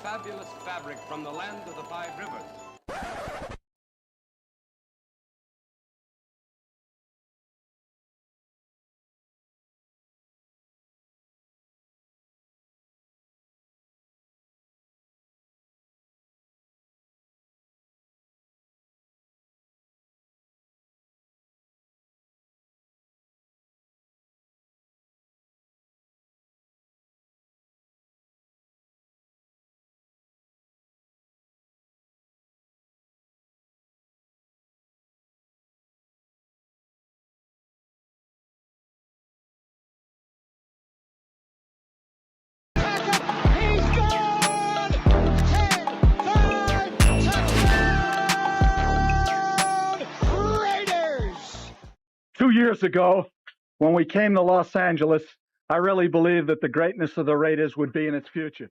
fabulous fabric from the land of the five rivers. Years ago, when we came to Los Angeles, I really believed that the greatness of the Raiders would be in its future.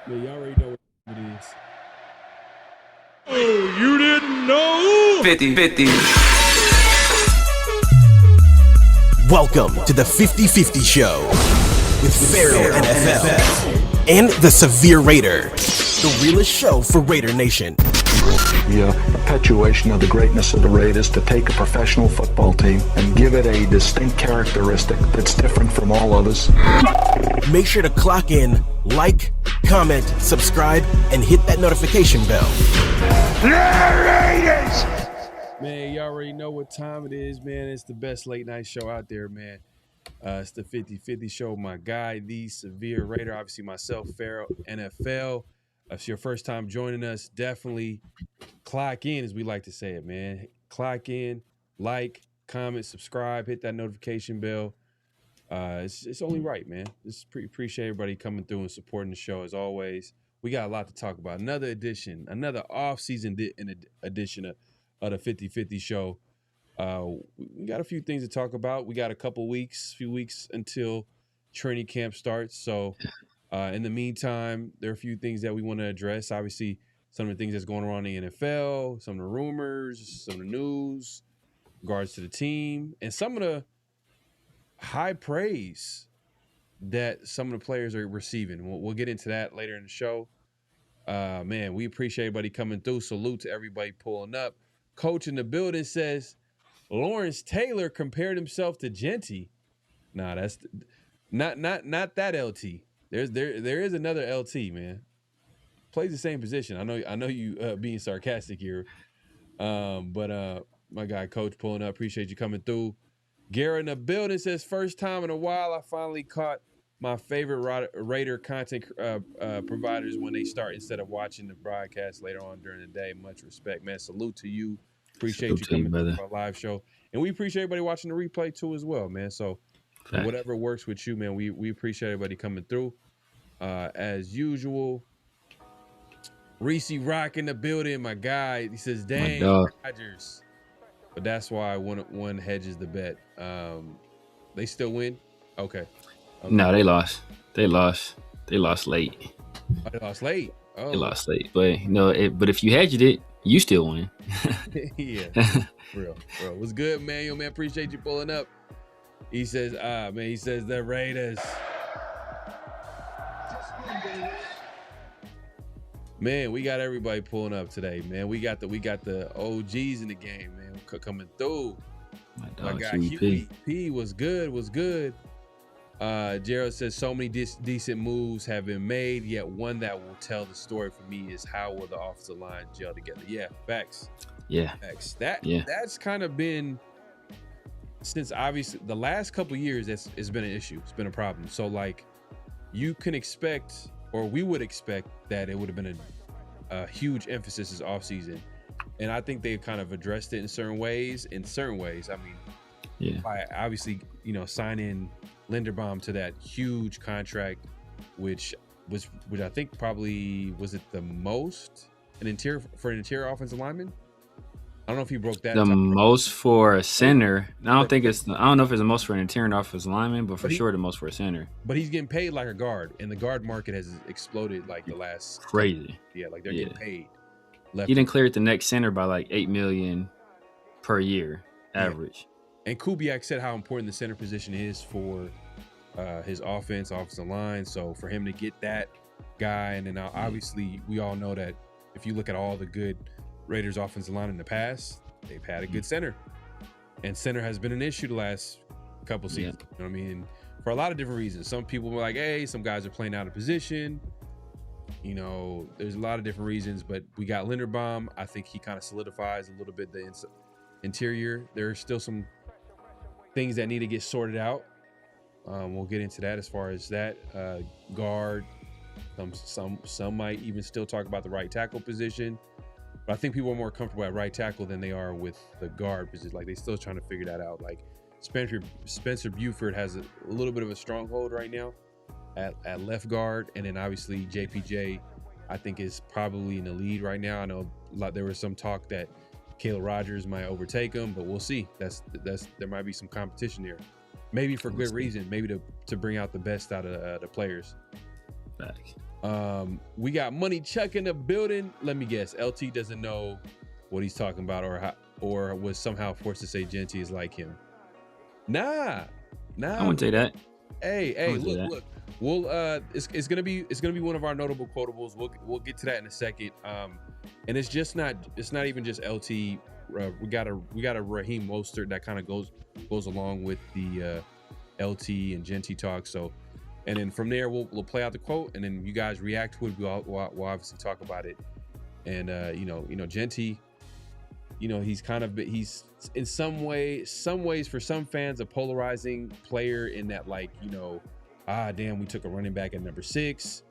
Yeah, you already know what it is. Oh, you didn't know? 50-50. Welcome to the 50-50 Show with PharoahNFL and the Severe Raider, the realest show for Raider Nation. The perpetuation of the greatness of the Raiders to take a professional football team and give it a distinct characteristic that's different from all others. Make sure to clock in, like, comment, subscribe, and hit that notification bell. Raiders! Man, you already know what time it is, man. It's the best late night show out there, man. It's the 50-50 Show. My guy, the Severe Raider. Obviously, myself, PharoahNFL. If it's your first time joining us, definitely clock in, as we like to say it, man. Clock in, like, comment, subscribe, hit that notification bell. It's only right, man. Appreciate everybody coming through and supporting the show as always. We got a lot to talk about. Another off-season edition of the 50-50 Show. We got a few things to talk about. We got a few weeks until training camp starts. So in the meantime, there are a few things that we want to address. Obviously, some of the things that's going on in the NFL, some of the rumors, some of the news in regards to the team, and some of the high praise that some of the players are receiving. We'll get into that later in the show. Man, we appreciate everybody coming through. Salute to everybody pulling up. Coach in the building says Lawrence Taylor compared himself to Jeanty. Nah, that's not that LT. There is another LT, man. plays the same position. I know you being sarcastic here, but my guy Coach pulling up. Appreciate you coming through. Garrett in the building says, first time in a while I finally caught my favorite Raider content providers when they start instead of watching the broadcast later on during the day. Much respect, man. Salute to you. Appreciate you coming through our live show. And we appreciate everybody watching the replay too as well, man. So whatever works with you, man, we appreciate everybody coming through. As usual, Reese Rock in the building, my guy. He says, dang, Rodgers. But that's why one hedges the bet. They still win? Okay. No, they lost. They lost late. Oh, they lost late. Oh, they lost late. But but if you hedged it, you still win. Yeah, real. What's good, man? Yo, man, appreciate you pulling up. He says, he says the Raiders. Man, we got everybody pulling up today, man. We got the OGs in the game, man, coming through. My guy QP was good. Gerald says so many decent moves have been made, yet one that will tell the story for me is how will the offensive line gel together. Yeah, facts. Yeah, facts. That's kind of been since obviously the last couple of years. It's been an issue. It's been a problem. So like, you can expect, or we would expect that it would have been a huge emphasis this offseason. And I think they've kind of addressed it in certain ways. I mean, by obviously, signing Linderbaum to that huge contract, which I think probably was it the most an interior offensive lineman. I don't know if he broke that. The most for a center. I don't know if it's the most for an interior offensive lineman, but sure the most for a center. But he's getting paid like a guard, and the guard market has exploded like the last crazy. Like they're getting paid. He didn't clear it the next center by like $8 million per year average. And Kubiak said how important the center position is for his offensive line. So for him to get that guy, and then obviously we all know that if you look at all the good Raiders offensive line in the past, they've had a good center, and center has been an issue the last couple seasons. You know what I mean? For a lot of different reasons. Some people were like, hey, some guys are playing out of position. There's a lot of different reasons, but we got Linderbaum. I think he kind of solidifies a little bit the interior. There are still some things that need to get sorted out. We'll get into that as far as that guard. Some might even still talk about the right tackle position. But I think people are more comfortable at right tackle than they are with the guard position. Like, they're still trying to figure that out. Like, Spencer Buford has a little bit of a stronghold right now at left guard. And then obviously JPJ, I think, is probably in the lead right now. I know there was some talk that Caleb Rogers might overtake him, but we'll see. There might be some competition there. Maybe for good reason. Maybe to bring out the best out of the players. Back. We got Money Chuck in the building. Let me guess, LT doesn't know what he's talking about, or was somehow forced to say Jeanty is like him. Nah. I wouldn't say that. Hey, look. We'll it's gonna be one of our notable quotables. We'll get to that in a second. And it's not even just LT. We got a Raheem Mostert that kind of goes along with the LT and Jeanty talk. So. And then from there, we'll play out the quote, and then you guys react to it. We'll obviously talk about it. And Jeanty, he's in some ways for some fans a polarizing player in that, like, damn, we took a running back at number 6.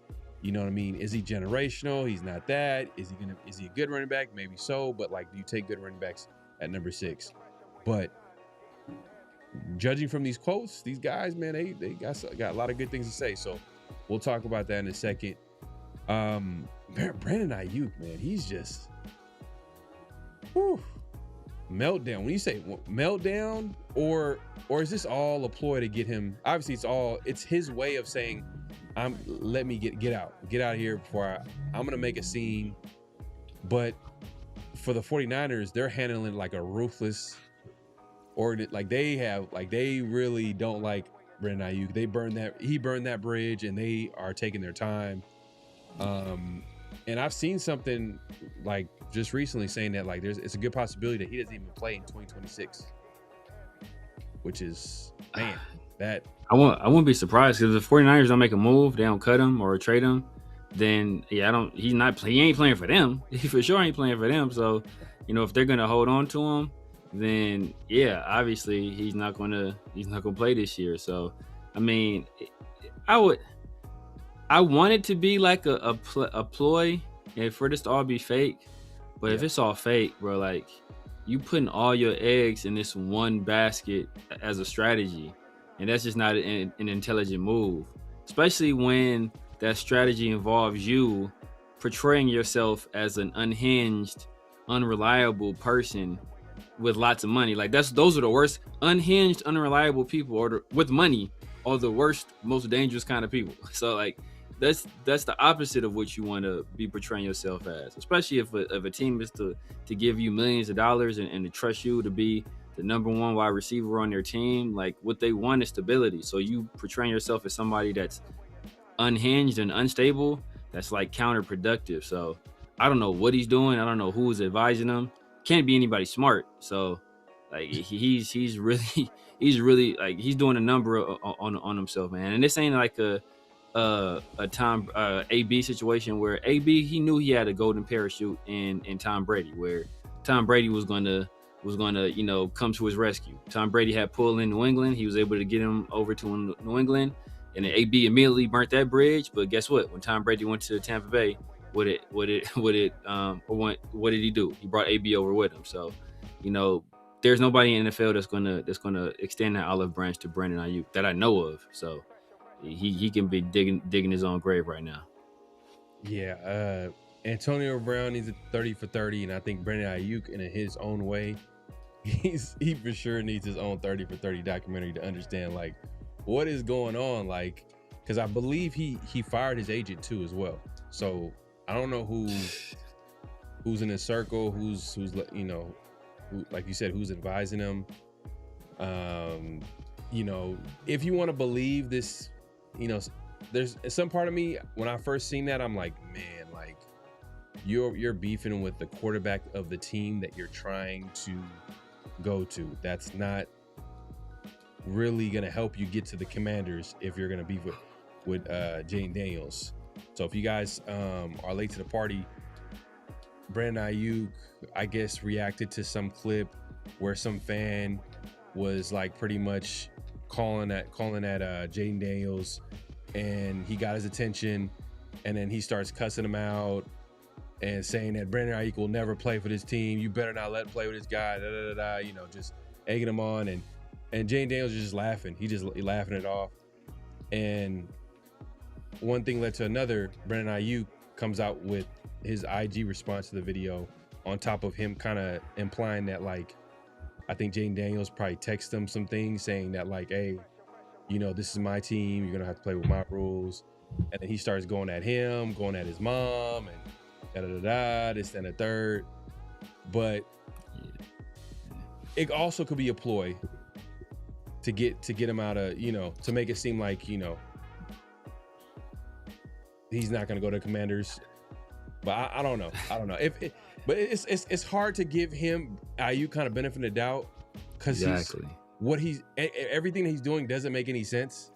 You know what I mean? Is he generational? He's not that. Is he a good running back? Maybe so, but like, do you take good running backs at number 6? But judging from these quotes, these guys, man, they got a lot of good things to say. So we'll talk about that in a second. Brandon Aiyuk, man, he's just meltdown. When you say meltdown, or is this all a ploy to get him? Obviously, it's his way of saying, let me get out of here before I'm gonna make a scene. But for the 49ers, they're handling like a ruthless. Or like they really don't like Brandon Aiyuk. He burned that bridge, and they are taking their time. And I've seen something like just recently saying that like it's a good possibility that he doesn't even play in 2026, which is, man, that I wouldn't be surprised because if the 49ers don't make a move, they don't cut him or trade him, then he ain't playing for them. He for sure ain't playing for them. So, if they're gonna hold on to him, then yeah, obviously he's not gonna play this year. So, I mean, I want it to be like a ploy, and for this to all be fake. But if it's all fake, bro, like you putting all your eggs in this one basket as a strategy, and that's just not an intelligent move, especially when that strategy involves you portraying yourself as an unhinged, unreliable person with lots of money. Like those are the worst. Unhinged, unreliable people with money are the worst, most dangerous kind of people. So like that's the opposite of what you want to be portraying yourself as, especially if a team is to give you millions of dollars and to trust you to be the number one wide receiver on their team. Like what they want is stability. So you portraying yourself as somebody that's unhinged and unstable, that's like counterproductive. So I don't know what he's doing. I don't know who's advising him. Can't be anybody smart. So like he's really like he's doing a number on himself, man. And this ain't like a Tom AB situation where AB, he knew he had a golden parachute in Tom Brady, where Tom Brady was gonna come to his rescue. Tom Brady had pull in New England. He was able to get him over to New England. And then AB immediately burnt that bridge. But guess what? When Tom Brady went to Tampa Bay, what did he do? He brought AB over with him. So, there's nobody in the NFL that's gonna extend that olive branch to Brandon Aiyuk that I know of. So he can be digging his own grave right now. Yeah, Antonio Brown needs a 30 for 30, and I think Brandon Aiyuk, in his own way, he for sure needs his own 30 for 30 documentary to understand like what is going on, like, because I believe he fired his agent too as well. So I don't know who's in his circle, who's who, like you said, who's advising him. If you want to believe this, there's some part of me when I first seen that, I'm like, man, like you're beefing with the quarterback of the team that you're trying to go to. That's not really gonna help you get to the Commanders if you're gonna beef with Jane Daniels. So if you guys are late to the party, Brandon Aiyuk, I guess, reacted to some clip where some fan was like pretty much calling at Jane Daniels, and he got his attention, and then he starts cussing him out and saying that Brandon Aiyuk will never play for this team. You better not let him play with this guy. Just egging him on, and Jane Daniels is just laughing. He's laughing it off. And one thing led to another. Brandon Aiyuk comes out with his IG response to the video, on top of him kind of implying that, like, I think Jane Daniels probably texted him some things saying that, like, hey, this is my team. You're going to have to play with my rules. And then he starts going at him, going at his mom, and this and the third. But it also could be a ploy to get him out of, to make it seem like, he's not going to go to Commanders. But I don't know. But it's hard to give him Aiyuk kind of benefit of the doubt, because everything that he's doing doesn't make any sense.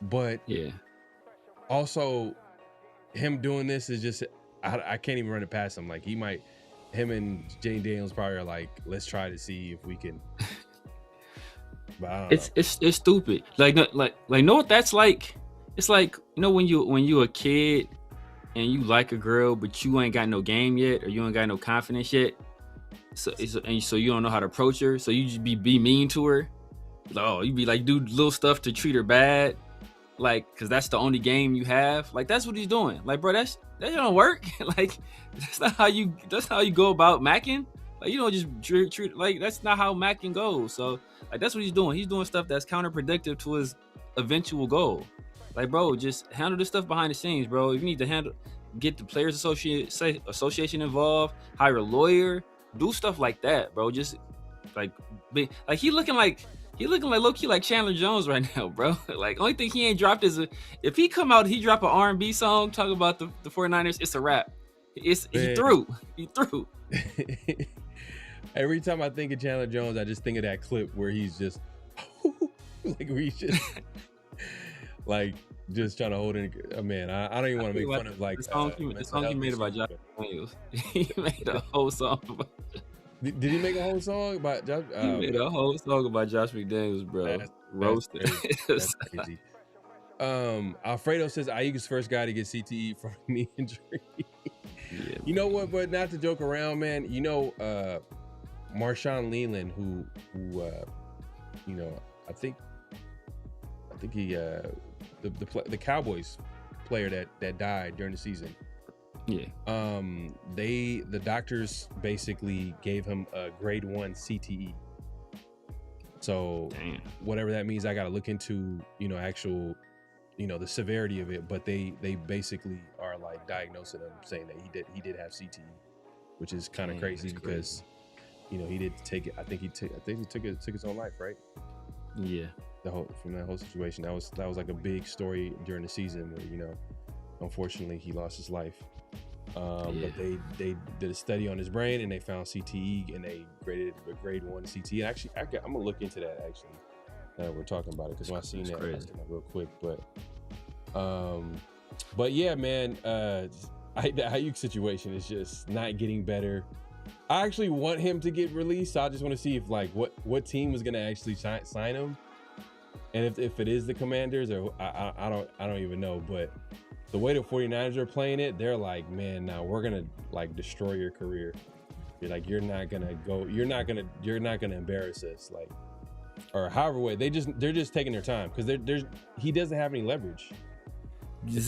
But yeah, also him doing this is just, I can't even run it past him. Like him and Jane Daniels probably are like, let's try to see if we can. But I don't know. It's stupid. Like know what that's like? It's like, when you a kid and you like a girl, but you ain't got no game yet, or you ain't got no confidence yet. So you don't know how to approach her. So you just be mean to her. You be like, do little stuff to treat her bad. Like, cause that's the only game you have. Like, that's what he's doing. Like, bro, that don't work. Like, that's not how you go about macking. Like, just treat, like, that's not how macking goes. So like, that's what he's doing. He's doing stuff that's counterproductive to his eventual goal. Like, bro, just handle this stuff behind the scenes, bro. If you need to get the Players Association involved, hire a lawyer, do stuff like that, bro. Just like he looking like low-key like Chandler Jones right now, bro. Like, only thing he ain't dropped is if he come out, he drop an R&B song talking about the 49ers, it's a wrap. He threw. Every time I think of Chandler Jones, I just think of that clip where he's just like, where he's just like, just trying to hold in. Man, I don't even want to make fun of like the song he made about Josh McDaniels. He made a whole song about. Did he make a whole song about Josh? He made a whole song about Josh McDaniels, bro. Roasted. That's crazy. Alfredo says Aiyuk is first guy to get CTE from knee injury. Yeah, you know what? But not to joke around, man. You know, Marshawn Leland, who you know, I think he the Cowboys player that died during the season. Yeah. The doctors basically gave him a grade 1 CTE. So whatever that means, I got to look into, you know, actual, you know, the severity of it. But they basically are like diagnosing him, saying that he did have CTE, which is kind of crazy because, you know, he did take it. I think he took his own life, right? Yeah. From that whole situation, that was like a big story during the season where, you know, unfortunately he lost his life. But they did a study on his brain and they found CTE and they graded a grade 1 CTE. Actually, I'm gonna look into that actually. We're talking about it because when I seen that, I looked at that real quick. But yeah, man, the Aiyuk situation is just not getting better. I actually want him to get released. So I just want to see if like what team was gonna actually sign him, and if it is the Commanders or I don't even know. But the way the 49ers are playing it, they're like, man, now we're gonna like destroy your career. You're like, you're not gonna embarrass us, like, or however way. They're just taking their time because he doesn't have any leverage. He's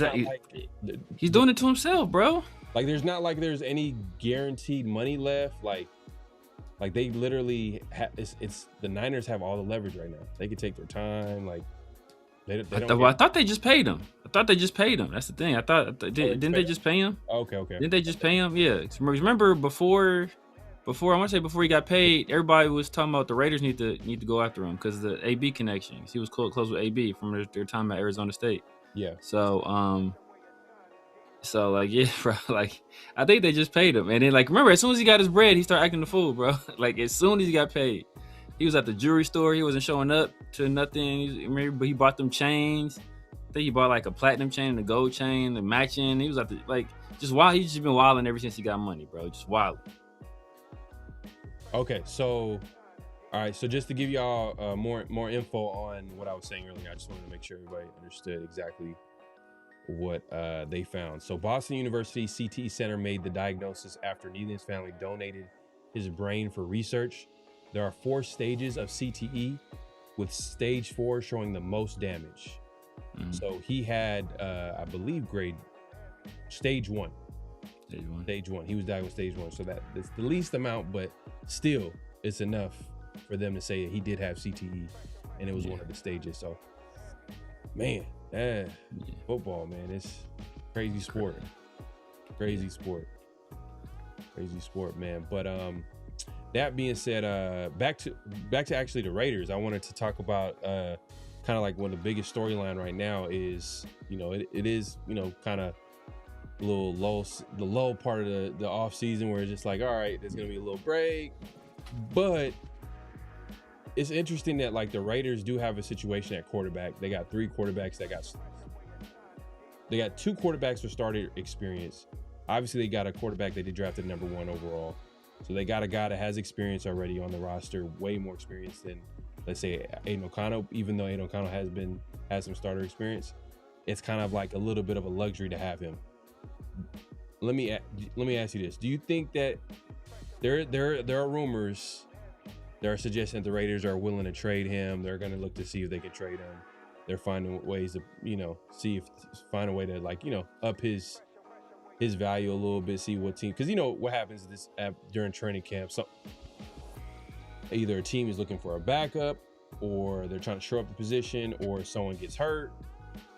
doing it to himself, bro. Like there's not like there's any guaranteed money left. Like they literally it's the Niners have all the leverage right now. They can take their time. Like they don't. I thought they just paid him. That's the thing. I thought didn't they just pay him? Okay. Didn't they just pay him? Yeah. Remember before I want to say before he got paid, everybody was talking about the Raiders need to go after him because of the AB connections. He was close with AB from their time at Arizona State. Yeah. So like, yeah, bro, like I think they just paid him. And then like, remember, as soon as he got his bread, he started acting the fool, bro. Like as soon as he got paid, he was at the jewelry store. He wasn't showing up to nothing. But he bought them chains. I think he bought like a platinum chain and a gold chain, the matching. He was at the, like, just wild. He's just been wilding ever since he got money, bro. Just wild. Okay. So, all right. So just to give y'all more info on what I was saying earlier, I just wanted to make sure everybody understood exactly what they found. So Boston University CT Center made the diagnosis after Nealon's family donated his brain for research. There are 4 stages of CTE, with stage 4 showing the most damage. So he had, I believe, stage 1. Stage 1. He was diagnosed with stage 1. So that's the least amount, but still, it's enough for them to say that he did have CTE, and it was one of the stages. So, man. Football, man, it's crazy sport, man. But that being said, back to actually the Raiders, I wanted to talk about kind of like one of the biggest storyline right now is, you know, it is, you know, kind of a little the low part of the off season where it's just like, all right, there's gonna be a little break, but it's interesting that like the Raiders do have a situation at quarterback. They got 3 quarterbacks they got 2 quarterbacks with starter experience. Obviously, they got a quarterback that they drafted number 1 overall. So they got a guy that has experience already on the roster, way more experience than, let's say, Aiden O'Connell. Even though Aiden O'Connell has some starter experience, it's kind of like a little bit of a luxury to have him. Let me ask you this: do you think that there are rumors? They're suggesting that the Raiders are willing to trade him. They're going to look to see if they can trade him. They're finding ways to, you know, find a way to, like, you know, up his value a little bit, see what team, because you know what happens during training camp. So either a team is looking for a backup, or they're trying to shore up the position, or someone gets hurt.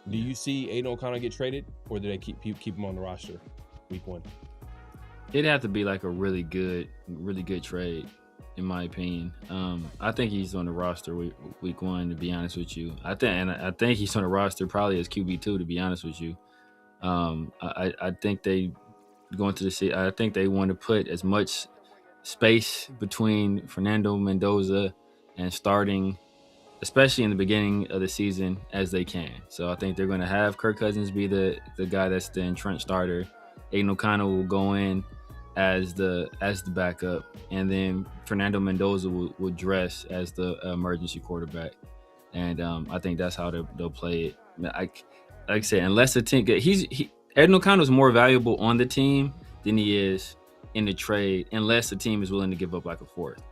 Do you see Aiden O'Connell get traded, or do they keep him on the roster week 1? It'd have to be like a really good trade, in my opinion. I think he's on the roster week 1, to be honest with you. I think he's on the roster probably as QB2, to be honest with you. I think they going to the. I think they want to put as much space between Fernando Mendoza and starting especially in the beginning of the season, as they can. So I think they're going to have Kirk Cousins be the guy that's the entrenched starter. Aiden O'Connell will go in as the backup, and then Fernando Mendoza will dress as the emergency quarterback. And I think that's how they'll play it. Like I said, unless the team Aiden O'Connell is more valuable on the team than he is in the trade, unless the team is willing to give up like a fourth,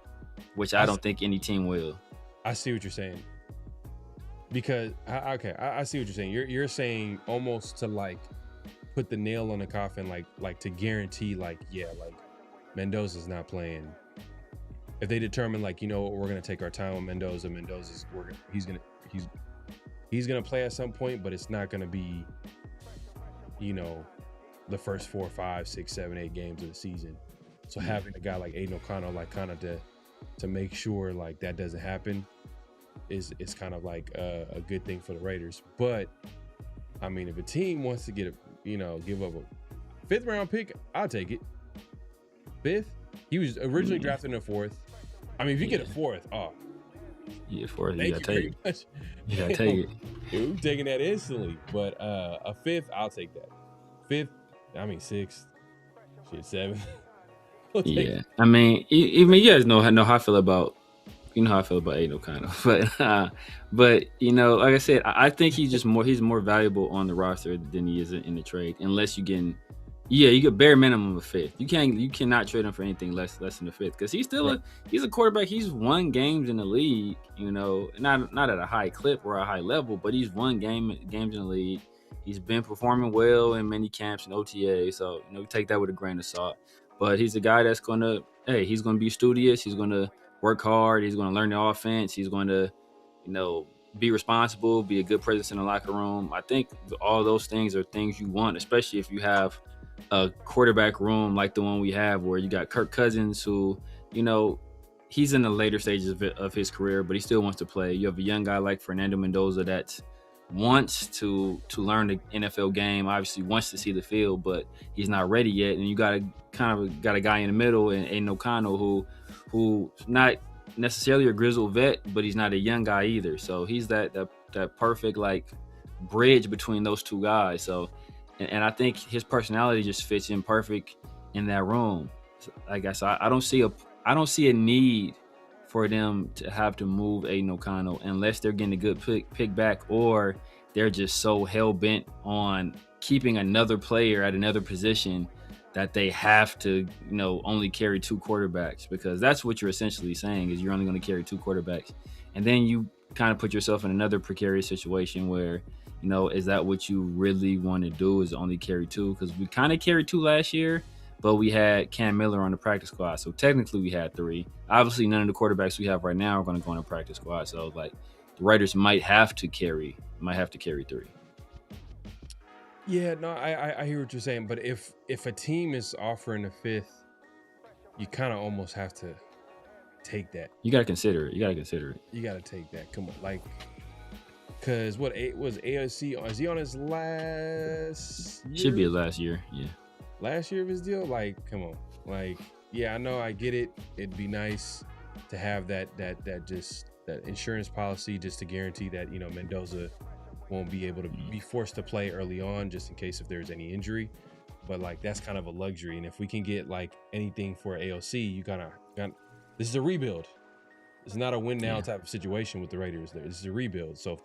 which I don't think any team will. I see what you're saying. Because I see what you're saying. You're saying almost to like put the nail on the coffin, like to guarantee, like Mendoza's not playing. If they determine like, you know what, we're gonna take our time with Mendoza. He's gonna play at some point, but it's not gonna be, you know, the first 4, 5, 6, 7, 8 games of the season. So having a guy like Aiden O'Connell, like kind of to make sure like that doesn't happen, is kind of like a good thing for the Raiders. But I mean, if a team wants to give up a 5th round pick, I'll take it. 5th, he was originally drafted in a 4th. I mean, if you get a 4th, yeah, 4th, thank you very much. You gotta take it. We're taking that instantly. But a 5th, I'll take that. 5th, I mean 6th, shit, 7th. Yeah, I mean, you guys know how I feel about. You know how I feel about Aiden O'Connell, but you know, like I said, I think he's more valuable on the roster than he is in the trade. Unless you get bare minimum of a 5th. You cannot trade him for anything less than a 5th, because he's still he's a quarterback. He's won games in the league, you know, not at a high clip or a high level, but he's won games in the league. He's been performing well in many camps and OTA, so you know, take that with a grain of salt. But he's a guy that's he's gonna be studious. He's gonna work hard. He's going to learn the offense. He's going to, you know, be responsible, be a good presence in the locker room. I think all those things are things you want, especially if you have a quarterback room like the one we have, where you got Kirk Cousins, who, you know, he's in the later stages of his career, but he still wants to play. You have a young guy like Fernando Mendoza that wants to learn the NFL game, obviously wants to see the field, but he's not ready yet. And you got a guy in the middle, and Aiden O'Connell, who not necessarily a grizzled vet, but he's not a young guy either. So he's that perfect like bridge between those two guys. So, and I think his personality just fits in perfect in that room. Like I said, I don't see a need for them to have to move Aiden O'Connell unless they're getting a good pick back, or they're just so hell bent on keeping another player at another position that they have to, you know, only carry 2 quarterbacks, because that's what you're essentially saying, is you're only going to carry 2 quarterbacks. And then you kind of put yourself in another precarious situation where, you know, is that what you really want to do, is only carry 2? Because we kind of carried 2 last year, but we had Cam Miller on the practice squad. So technically we had 3. Obviously none of the quarterbacks we have right now are going to go on the practice squad. So like the Raiders might have to carry 3. Yeah, no, I hear what you're saying, but if a team is offering a 5th, you kind of almost have to take that. You got to consider it. You got to take that. Come on, like, because what was AOC? Is he on his last year? Should be his last year, yeah. Last year of his deal? Like, come on. Like, yeah, I know, I get it. It'd be nice to have that insurance policy just to guarantee that, you know, Mendoza won't be able to be forced to play early on, just in case if there's any injury. But like, that's kind of a luxury. And if we can get like anything for AOC, you gotta this is a rebuild. It's not a win now type of situation with the Raiders. This is a rebuild. So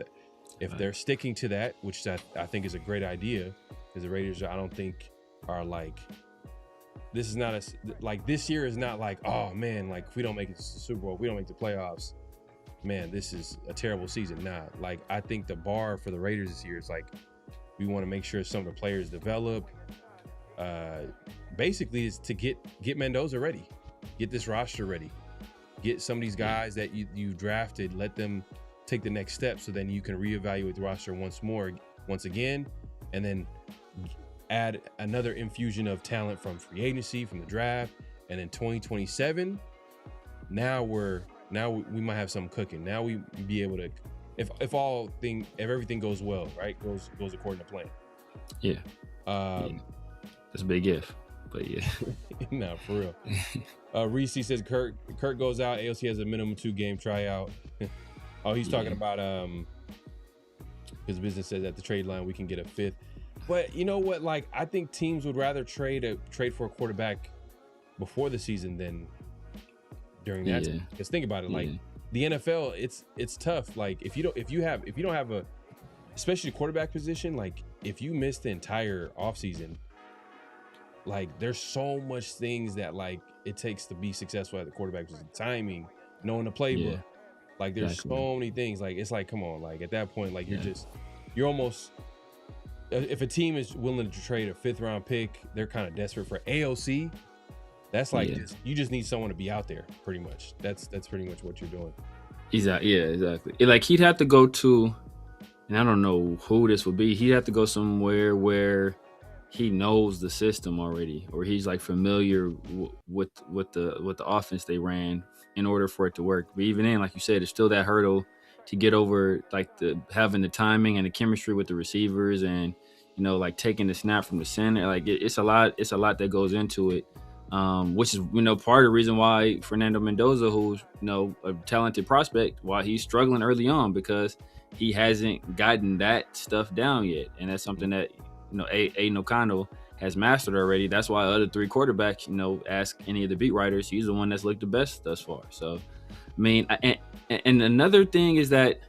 if they're sticking to that, which I think is a great idea, because the Raiders, I don't think are like, this is not this year is not like, oh man, like if we don't make it to the Super Bowl, if we don't make the playoffs, man, this is a terrible season. Nah, like I think the bar for the Raiders this year is like, we want to make sure some of the players develop. Basically is to get Mendoza ready, get this roster ready, get some of these guys that you drafted, let them take the next step, so then you can reevaluate the roster once again, and then add another infusion of talent from free agency, from the draft, and in 2027, now we might have something cooking. Now we be able to, if everything goes well, right, goes according to plan. Yeah. That's a big if, but yeah. No, for real. Reese says Kurt goes out. AOC has a minimum 2-game tryout. Oh, he's talking about his business says at the trade line we can get a 5th. But you know what? Like, I think teams would rather trade for a quarterback before the season than during that time. Because think about it, like the NFL, it's tough. Like if you don't have a, especially the quarterback position, like if you miss the entire offseason, like there's so much things that like it takes to be successful at the quarterback position. Timing, knowing the playbook. Yeah. Like there's so many things. Like it's like, come on, like at that point, like you're almost, if a team is willing to trade a 5th round pick, they're kind of desperate for AOC. That's like you just need someone to be out there, pretty much. That's pretty much what you're doing. Exactly. Like he'd have to go to, and I don't know who this would be. He'd have to go somewhere where he knows the system already, or he's like familiar with the offense they ran in order for it to work. But even then, like you said, it's still that hurdle to get over, like having the timing and the chemistry with the receivers, and like taking the snap from the center. Like it's a lot that goes into it. Which is, part of the reason why Fernando Mendoza, who's, a talented prospect, why he's struggling early on, because he hasn't gotten that stuff down yet. And that's something that, Aiden O'Connell has mastered already. That's why other 3 quarterbacks, ask any of the beat writers, he's the one that's looked the best thus far. So, I mean, and another thing is that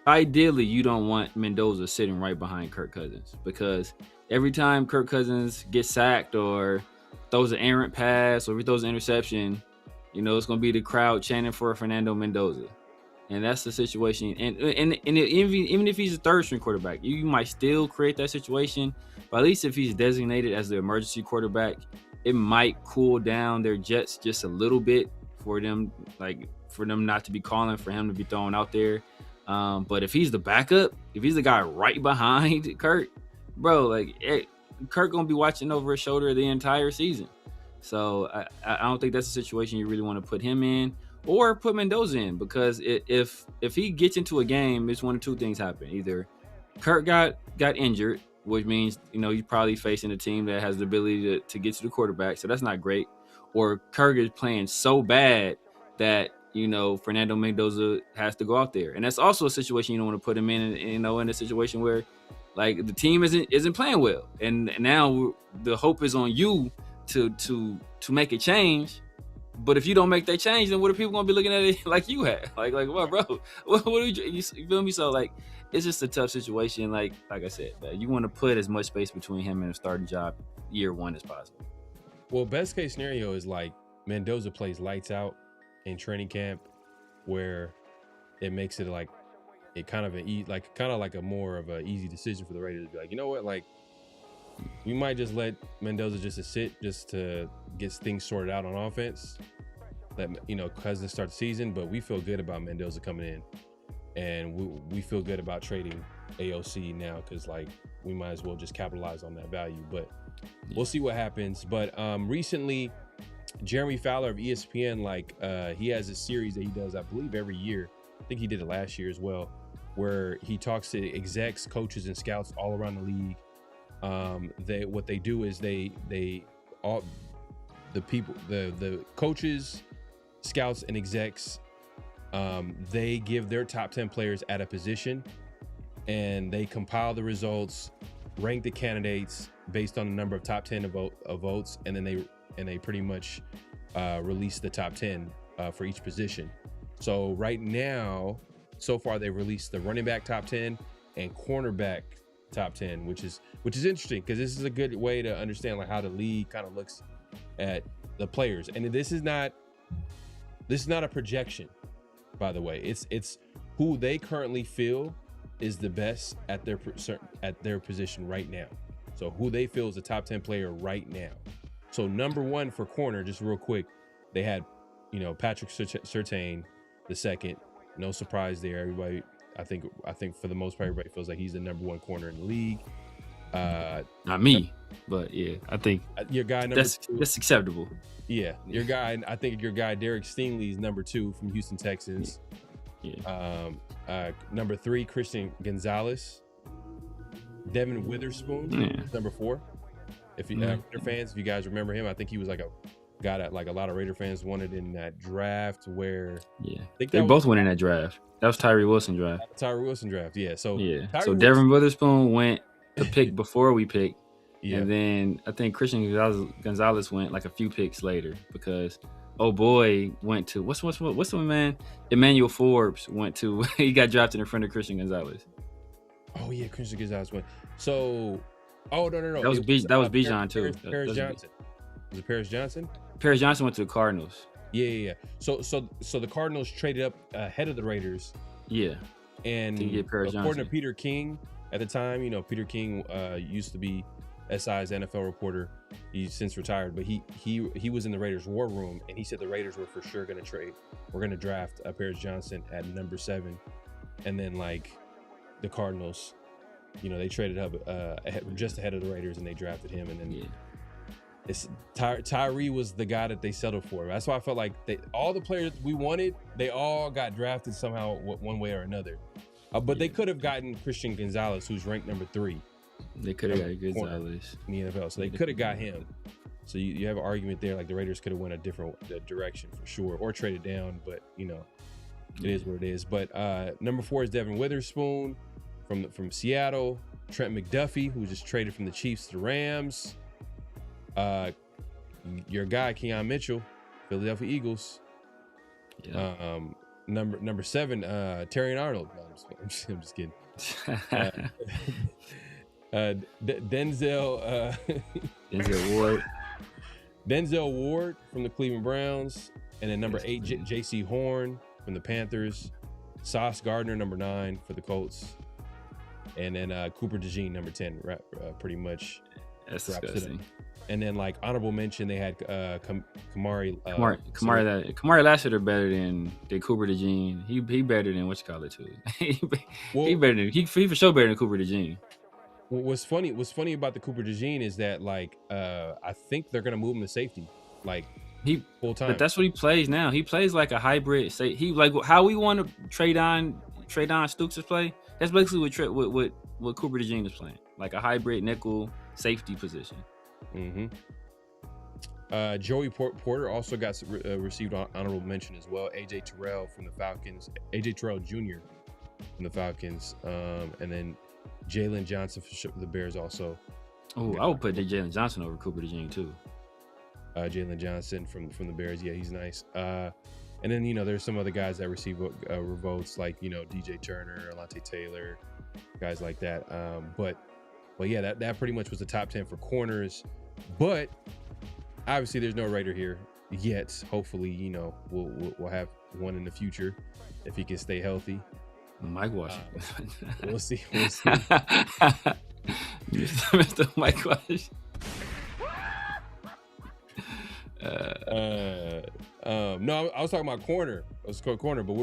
ideally you don't want Mendoza sitting right behind Kirk Cousins, because every time Kirk Cousins gets sacked or throws an errant pass or throws an interception, it's going to be the crowd chanting for Fernando Mendoza. And that's the situation. And even if he's a 3rd-string quarterback, you might still create that situation. But at least if he's designated as the emergency quarterback, it might cool down their jets just a little bit for them not to be calling for him to be thrown out there. But if he's the backup, if he's the guy right behind Kirk, bro, like Kirk gonna be watching over his shoulder the entire season. So I don't think that's a situation you really want to put him in, or put Mendoza in, because if he gets into a game, it's one of 2 things happen. Either Kirk got injured, which means he's probably facing a team that has the ability to get to the quarterback, so that's not great. Or Kirk is playing so bad that Fernando Mendoza has to go out there, and that's also a situation you don't want to put him in. In a situation where like the team isn't playing well, and now the hope is on you to make a change. But if you don't make that change, then what are people gonna be looking at it like you have? Like what, bro? What do you feel me? So like, it's just a tough situation. Like I said, you want to put as much space between him and a starting job year 1 as possible. Well, best case scenario is like Mendoza plays lights out in training camp, where it makes it like it kind of a more of an easy decision for the Raiders to be like, you know what, like we might just let Mendoza just to sit, just to get things sorted out on offense. Let Cousins start the season, but we feel good about Mendoza coming in, and we feel good about trading AOC now, because like we might as well just capitalize on that value. But we'll see what happens. But recently, Jeremy Fowler of ESPN, he has a series that he does, I believe, every year. I think he did it last year as well, where he talks to execs, coaches, and scouts all around the league. What they do is the coaches, scouts, and execs, they give their top 10 players at a position, and they compile the results, rank the candidates based on the number of top 10 votes, and then they pretty much release the top 10 for each position. So right now, so far, they've released the running back top 10 and cornerback top 10, which is interesting, because this is a good way to understand like how the league kind of looks at the players. And this is not a projection, by the way. It's who they currently feel is the best at their position right now. So who they feel is the top 10 player right now. So number 1 for corner, just real quick, they had Patrick Surtain the second. No surprise there. Everybody, I think for the most part, everybody feels like he's the number 1 corner in the league. Not me, but yeah, I think your guy number 2. That's acceptable. Yeah, your guy. I think your guy Derek Stingley is number 2 from Houston Texans. Yeah. Number 3, Christian Gonzalez. Devin Witherspoon, number 4. If you fans, if you guys remember him, I think he was like a like a lot of Raider fans wanted in that draft where they both went in that draft. That was Tyree Wilson draft. Tyree Wilson draft, yeah. So so Devin Witherspoon went to pick before we picked, and then I think Christian Gonzalez went like a few picks later because went to what's the man? Emmanuel Forbes went to. He got drafted in front of Christian Gonzalez. Oh yeah, Christian Gonzalez went. So, no. That was Bijan too. Paris Johnson. Was it Paris Johnson? Paris Johnson went to the Cardinals. Yeah. So the Cardinals traded up ahead of the Raiders. Yeah. And to get Paris according Johnson. to Peter King at the time, Peter King used to be SI's NFL reporter. He's since retired, but he was in the Raiders war room, and he said the Raiders were for sure going to trade. We're going to draft Paris Johnson at number 7, and then like the Cardinals, they traded up just ahead of the Raiders, and they drafted him, and then it's Tyree was the guy that they settled for. That's why I felt like all the players we wanted, they all got drafted somehow one way or another. But they could have gotten Christian Gonzalez, who's ranked number 3. They could have got Gonzalez in the NFL, so they could have got him. So you have an argument there, like the Raiders could have went a different direction for sure, or traded down. But it is what it is. But number 4 is Devin Witherspoon from Seattle. Trent McDuffie, who just traded from the Chiefs to the Rams. Your guy Keon Mitchell, Philadelphia Eagles. Yeah. Number 7, Terrion Arnold. No, I'm just kidding. Denzel Ward. Denzel Ward from the Cleveland Browns, and then number 8, J.C. Horn from the Panthers. Sauce Gardner, number 9 for the Colts, and then Cooper DeJean, number 10. Pretty much. That's disgusting. And then like honorable mention, they had Kamari. Kamari Lassiter better than Cooper DeJean. He better than what you call it too. he better than he for sure better than Cooper DeJean. What's funny about the Cooper DeJean is that like I think they're gonna move him to safety, like he full time. But that's what he plays now. He plays like a hybrid. He like how we want to trade on Stooks to play. That's basically what Cooper DeJean is playing, like a hybrid nickel safety position. Mm-hmm. Joey Porter also got received honorable mention as well. AJ Terrell from the Falcons. AJ Terrell Jr. from the Falcons. And then Jalen Johnson for the Bears also. Oh, I would put Jalen Johnson over Cooper DeJean too. Jalen Johnson from the Bears. Yeah, he's nice. And then, there's some other guys that receive votes like, DJ Turner, Alontae Taylor, guys like that. But yeah, that pretty much was the top 10 for corners. But obviously there's no Raider here yet. Hopefully, we'll have one in the future if he can stay healthy. Mike Washington. We'll see. Mr. Mike Washington. No, I was talking about corner. I was corner, but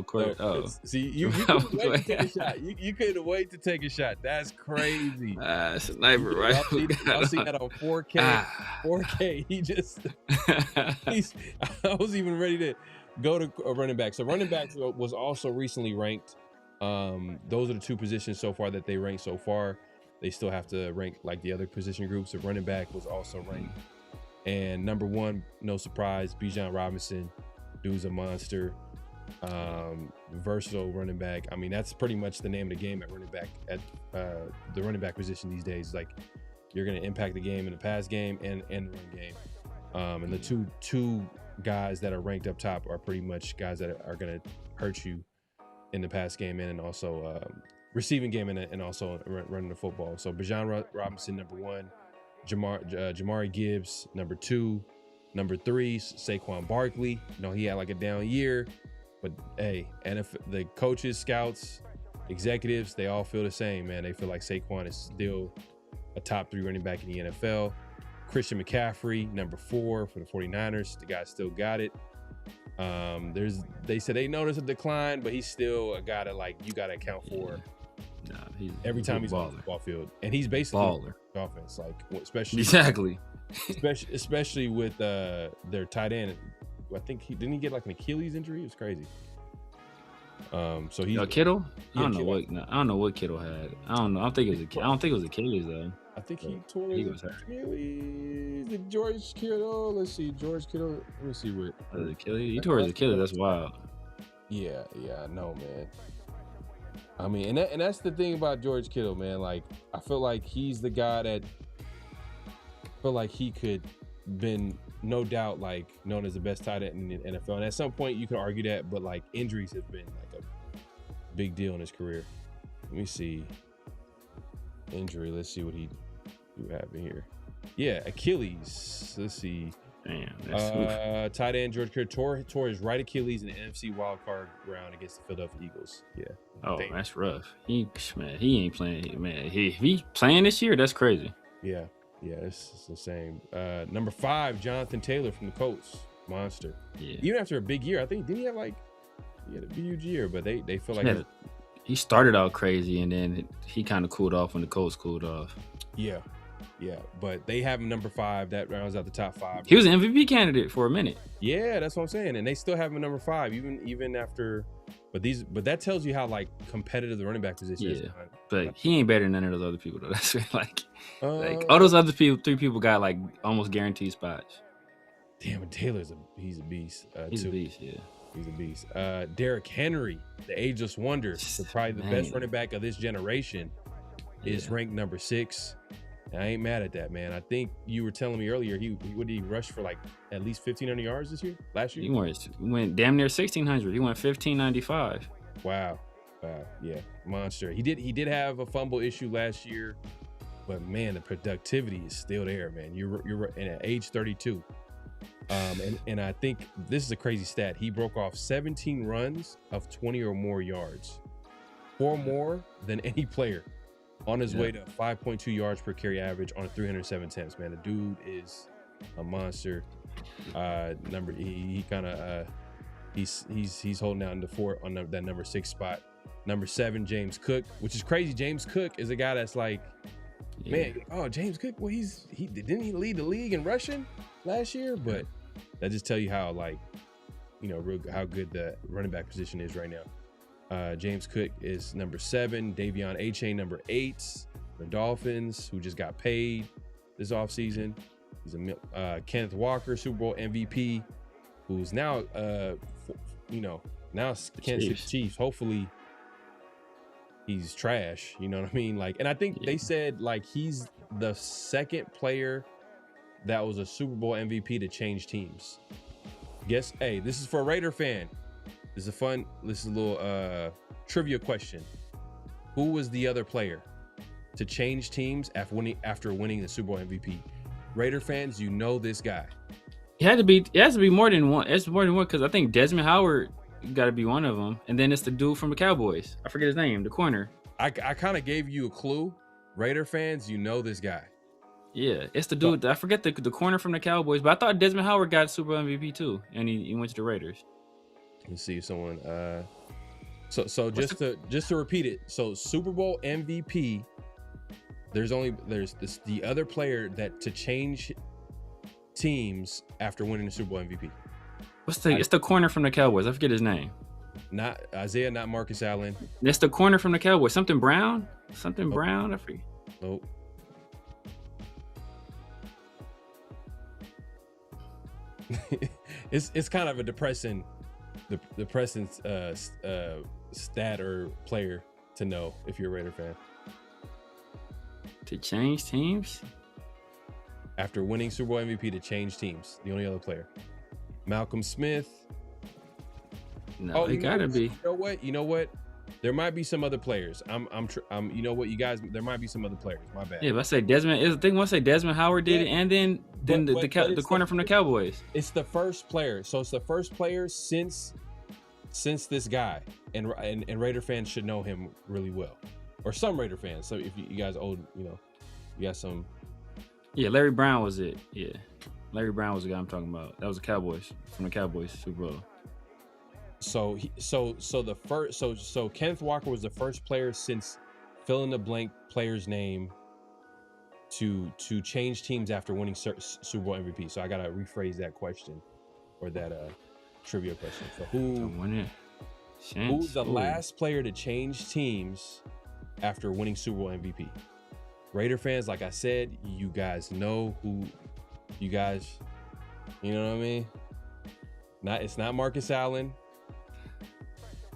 corner. See, you couldn't wait to take a shot. You couldn't wait to take a shot. That's crazy. It's a sniper, right? I'll see that on 4K. 4K. I was even ready to go to a running back. So running back was also recently ranked. Those are the 2 positions so far that they ranked so far. They still have to rank like the other position groups. So running back was also ranked. And number 1, no surprise, Bijan Robinson. Dude's a monster. Versatile running back. I mean, that's pretty much the name of the game at running back, at the running back position these days. Like, you're going to impact the game in the pass game and the run game. And the two guys that are ranked up top are pretty much guys that are going to hurt you in the pass game and also receiving game and also running the football. So Bijan Robinson, number 1. Jahmyr Gibbs, number 2. Number 3, Saquon Barkley. He had like a down year, but hey, and if the coaches, scouts, executives, they all feel the same, man. They feel like Saquon is still a top 3 running back in the NFL. Christian McCaffrey, number 4 for the 49ers. The guy still got it. They said they noticed a decline, but he's still a guy that you got to account for. Every time he's on the ball field, and he's basically baller offense, especially with their tight end. I think didn't he get like an Achilles injury? It was crazy. So he's Kittle. I don't know what Kittle had. I don't know. I don't think it was Achilles though. I think he tore his Achilles. George Kittle. Let's see, George Kittle. Let me see what. He tore his Achilles. That's wild. Yeah, I know, man. I mean, and that's the thing about George Kittle, man. Like, I feel like he's the guy that I feel like he could been no doubt like known as the best tight end in the NFL. And at some point you could argue that, but like injuries have been like a big deal in his career. Let me see. Injury. Let's see what he have in here. Yeah, Achilles. Let's see. Damn. Tight end George Kittle tore his right Achilles in the NFC wildcard round against the Philadelphia Eagles. Yeah. Oh, damn. That's rough. He ain't playing. Man, if he playing this year, that's crazy. Yeah, it's the same. Number 5, Jonathan Taylor from the Colts. Monster. Yeah. Even after a big year, I think didn't he have like he had a huge year, but they feel like he started out crazy and then he kind of cooled off when the Colts cooled off. Yeah, but they have him number 5. That rounds out the top 5. He was an MVP candidate for a minute. Yeah, that's what I'm saying, and they still have him number 5 even after. But that tells you how like competitive the running back position is. But he ain't better than none of those other people though. That's like all those other people, 3 people got like almost guaranteed spots. Damn, and Taylor's he's a beast. He's a beast, yeah. He's a beast. Derrick Henry, the ageless wonder, probably the best running back of this generation, is ranked number 6. And I ain't mad at that, man. I think you were telling me earlier he rushed for like at least 1,500 yards last year? He went damn near 1,600. He went 1,595. Wow. Yeah, monster. He did have a fumble issue last year, but man, the productivity is still there, man. You're at age 32. And I think this is a crazy stat. He broke off 17 runs of 20 or more yards, 4 more than any player, on his way to 5.2 yards per carry average on 307 attempts. Man, the dude is a monster. He kind of he's holding down the fort on that number 6 spot. Number 7, James Cook, which is crazy. James Cook is a guy that's like, man, James Cook. Well, didn't he lead the league in rushing last year? But that just tell you how how good the running back position is right now. James Cook is number 7. Davion Achane, number 8. The Dolphins, who just got paid this offseason. He's Kenneth Walker, Super Bowl MVP, who's now now Kansas City Chiefs. Hopefully he's trash. You know what I mean? Like, and I think they said like he's the 2nd player that was a Super Bowl MVP to change teams. Guess, hey, this is for a Raider fan. This is a little trivia question. Who was the other player to change teams after winning the Super Bowl MVP? Raider fans, you know this guy. It has to be more than one. It's more than one because I think Desmond Howard got to be one of them, and then it's the dude from the Cowboys. I forget his name, the corner. I kind of gave you a clue. Raider fans, you know this guy. Yeah, it's the dude. I forget the corner from the Cowboys, but I thought Desmond Howard got Super Bowl MVP too, and he went to the Raiders. Let's see if someone. So just to repeat it. So Super Bowl MVP. There's the other player that to change teams after winning the Super Bowl MVP. It's the corner from the Cowboys. I forget his name. Not Isaiah, not Marcus Allen. It's the corner from the Cowboys. Something Brown. Brown. I forget. Nope. It's kind of a depressing stat or player to know if you're a Raider fan. To change teams? After winning Super Bowl MVP to change teams. The only other player. Malcolm Smith. No, it gotta be. You know what? There might be some other players. You know what, you guys, there might be some other players. My bad. Yeah, but I say Desmond is the thing. Once I say Desmond Howard did it, and then the corner from the Cowboys. It's the first player. So it's the first player since this guy, and Raider fans should know him really well, or some Raider fans. So if you guys old, you got some. Yeah, Larry Brown was it. Yeah, Larry Brown was the guy I'm talking about. That was the Cowboys from the Cowboys Super Bowl. So Kenneth Walker was the first player since fill in the blank player's name to change teams after winning Super Bowl MVP. So I gotta rephrase that question, or that trivia question. So who's the last player to change teams after winning Super Bowl MVP? Raider fans, like I said, you guys know who You guys, you know what I mean? It's not Marcus Allen.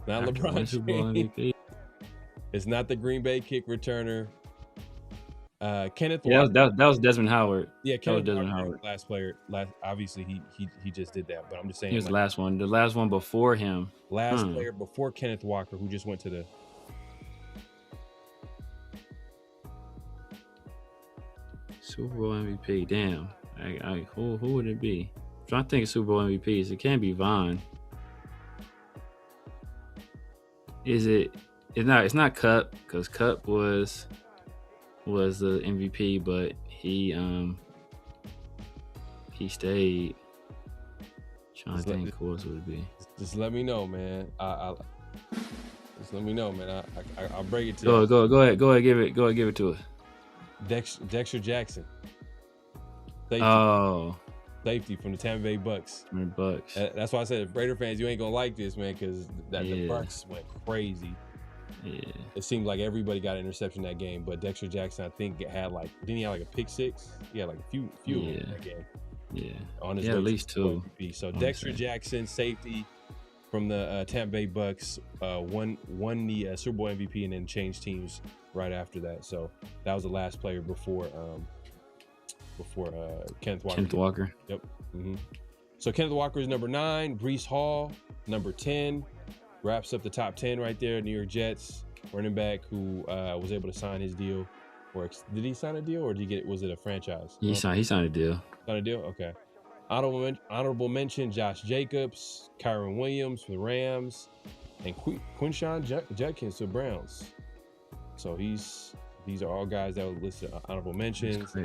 Not LeBron James. It's not the Green Bay kick returner. Kenneth Walker. That was Desmond Howard. Yeah, Kenneth Desmond Walker, Howard. last player. Obviously, he just did that, but I'm just saying. He was the last one. The last one before him. Last player before Kenneth Walker, who just went to the. Super Bowl MVP. Damn. Who would it be? I'm trying to think of Super Bowl MVPs. It can't be Vaughn. Is it? It's not Cup, because Cup was the MVP, but he stayed. Trying to think who else would it be. Just let me know, man. Just let me know, man. I'll break it to you. Go ahead. Give it to us. Dexter Jackson. Safety from the Tampa Bay Bucks. That's why I said, Raider fans, you ain't gonna like this, man, because the Bucks went crazy. Yeah. It seemed like everybody got an interception that game, but Dexter Jackson, I think, didn't he have like a pick six? He had like a few in that game. Yeah. On his at least two. MVP. So Dexter Jackson, safety from the Tampa Bay Bucks, won the Super Bowl MVP and then changed teams right after that. So that was the last player before Kenneth Walker. Yep. Mm-hmm. So Kenneth Walker is number 9. Breece Hall, number 10. Wraps up the top 10 right there. New York Jets running back who was able to sign his deal. Or did he sign a deal, or was it a franchise? He signed a deal. Signed a deal? Okay. Honorable mention, Josh Jacobs, Kyron Williams for the Rams, and Quinshawn Judkins for the Browns. So these are all guys that were listed honorable mentions.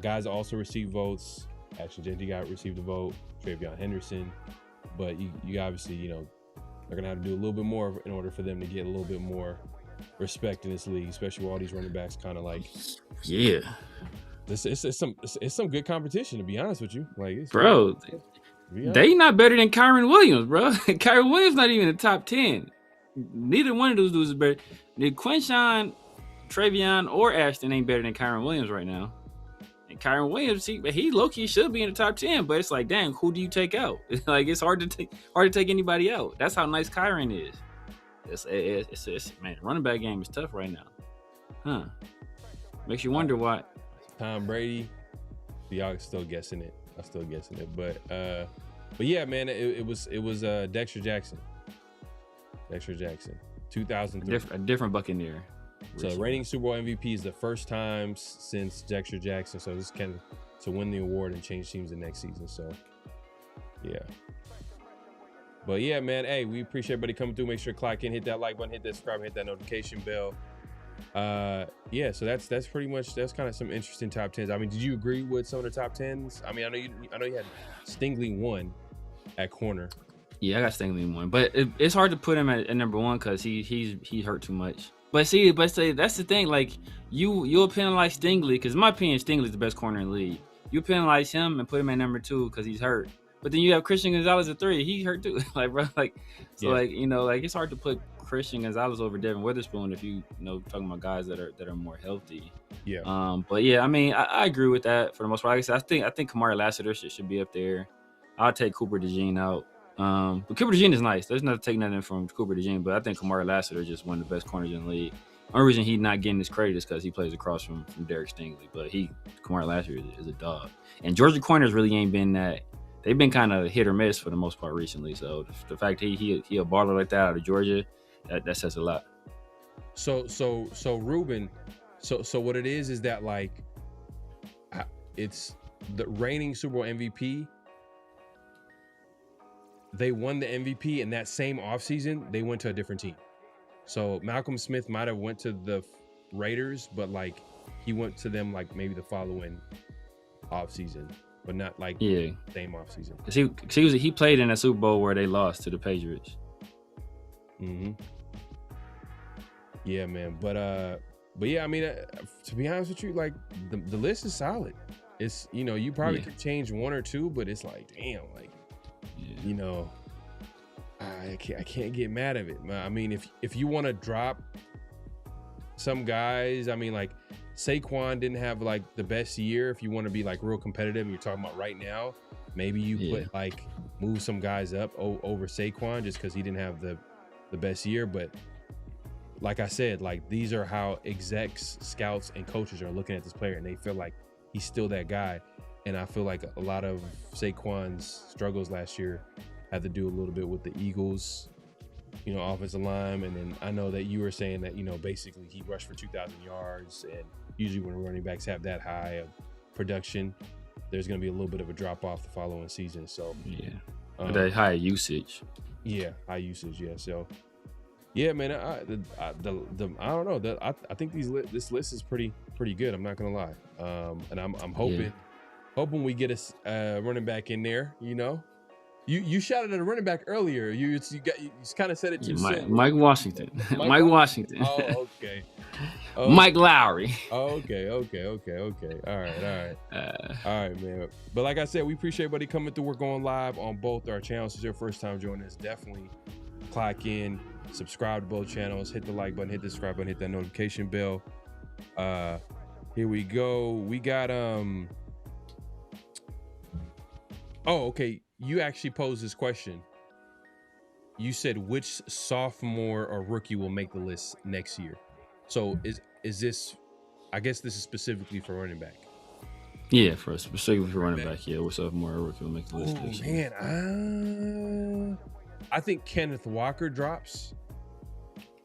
Guys that also received votes. Actually, Jeanty received a vote. Travion Henderson. But you obviously, they're going to have to do a little bit more in order for them to get a little bit more respect in this league, especially with all these running backs kind of like. Yeah. It's some good competition, to be honest with you. Bro, they not better than Kyron Williams, bro. Kyron Williams not even in the top 10. Neither one of those dudes is better. Quinshawn, Travion, or Ashton ain't better than Kyron Williams right now. And Kyron Williams, he low-key should be in the top 10, but it's like, dang, who do you take out? It's hard to take anybody out. That's how nice Kyron is. It's man, running back game is tough right now. Makes you wonder why. Tom Brady, y'all still guessing it. I'm still guessing it, but yeah, man, it was Dexter Jackson. 2003. A different Buccaneer. So reigning Super Bowl MVP is the first time since Dexter Jackson. So this kind of to win the award and change teams the next season. So yeah. But yeah, man, hey, we appreciate everybody coming through. Make sure to clock in, hit that like button, hit that subscribe, hit that notification bell. Yeah, so that's pretty much, that's kind of some interesting top 10s. I mean, did you agree with some of the top 10s? I mean, I know you had Stingley 1 at corner. Yeah, I got Stingley 1, but it's hard to put him at number 1 because he hurt too much. But see, that's the thing. Like you'll penalize Stingley because in my opinion, Stingley's the best corner in the league. You penalize him and put him at number 2 because he's hurt. But then you have Christian Gonzalez at 3. He hurt too. It's hard to put Christian Gonzalez over Devin Witherspoon if you talking about guys that are more healthy. Yeah. But yeah, I mean, I agree with that for the most part. Like I said, I think Kamari Lassiter should be up there. I'll take Cooper DeJean out. But Cooper DeJean is nice. There's not taking nothing from Cooper DeJean, but I think Kamari Lassiter is just one of the best corners in the league. The only reason he's not getting this credit is because he plays across from Derek Stingley, but Kamari Lassiter is a dog. And Georgia corners really ain't been that. They've been kind of hit or miss for the most part recently. So the fact he a baller like that out of Georgia, that says a lot. So Ruben, so what it is that like, it's the reigning Super Bowl MVP. They won the MVP, and that same offseason, they went to a different team. So Malcolm Smith might have went to the Raiders, but like he went to them like maybe the following offseason, but not like same offseason. Because he played in a Super Bowl where they lost to the Patriots. Mm-hmm. Yeah, man. But yeah, I mean, to be honest with you, like the list is solid. It's you probably could change 1 or 2, but it's like damn, like. I can't get mad at it. I mean, if you want to drop some guys, I mean, like Saquon didn't have like the best year. If you want to be like real competitive, and you're talking about right now, maybe you put like move some guys up over Saquon just because he didn't have the best year. But like I said, like these are how execs, scouts, and coaches are looking at this player, and they feel like he's still that guy. And I feel like a lot of Saquon's struggles last year had to do a little bit with the Eagles, offensive line. And then I know that you were saying that, basically he rushed for 2,000 yards. And usually when running backs have that high of production, there's going to be a little bit of a drop off the following season. So, that high usage. Yeah, high usage. Yeah. So, yeah, man, I don't know. I think this list is pretty good. I'm not going to lie. And I'm hoping we get a running back in there, You shouted at a running back earlier. You kind of said it too soon. Mike Washington. Mike Washington. Oh, okay. Mike Lowry. Oh, okay. All right, man. But like I said, we appreciate everybody coming through. We're going live on both our channels. If it's your first time joining us, definitely clock in, subscribe to both channels, hit the like button, hit the subscribe button, hit that notification bell. Here we go. We got Oh, okay. You actually posed this question. You said which sophomore or rookie will make the list next year. So is this? I guess this is specifically for running back. Yeah, specifically for running back. Yeah, which sophomore or rookie will make the list next year. Man, I think Kenneth Walker drops.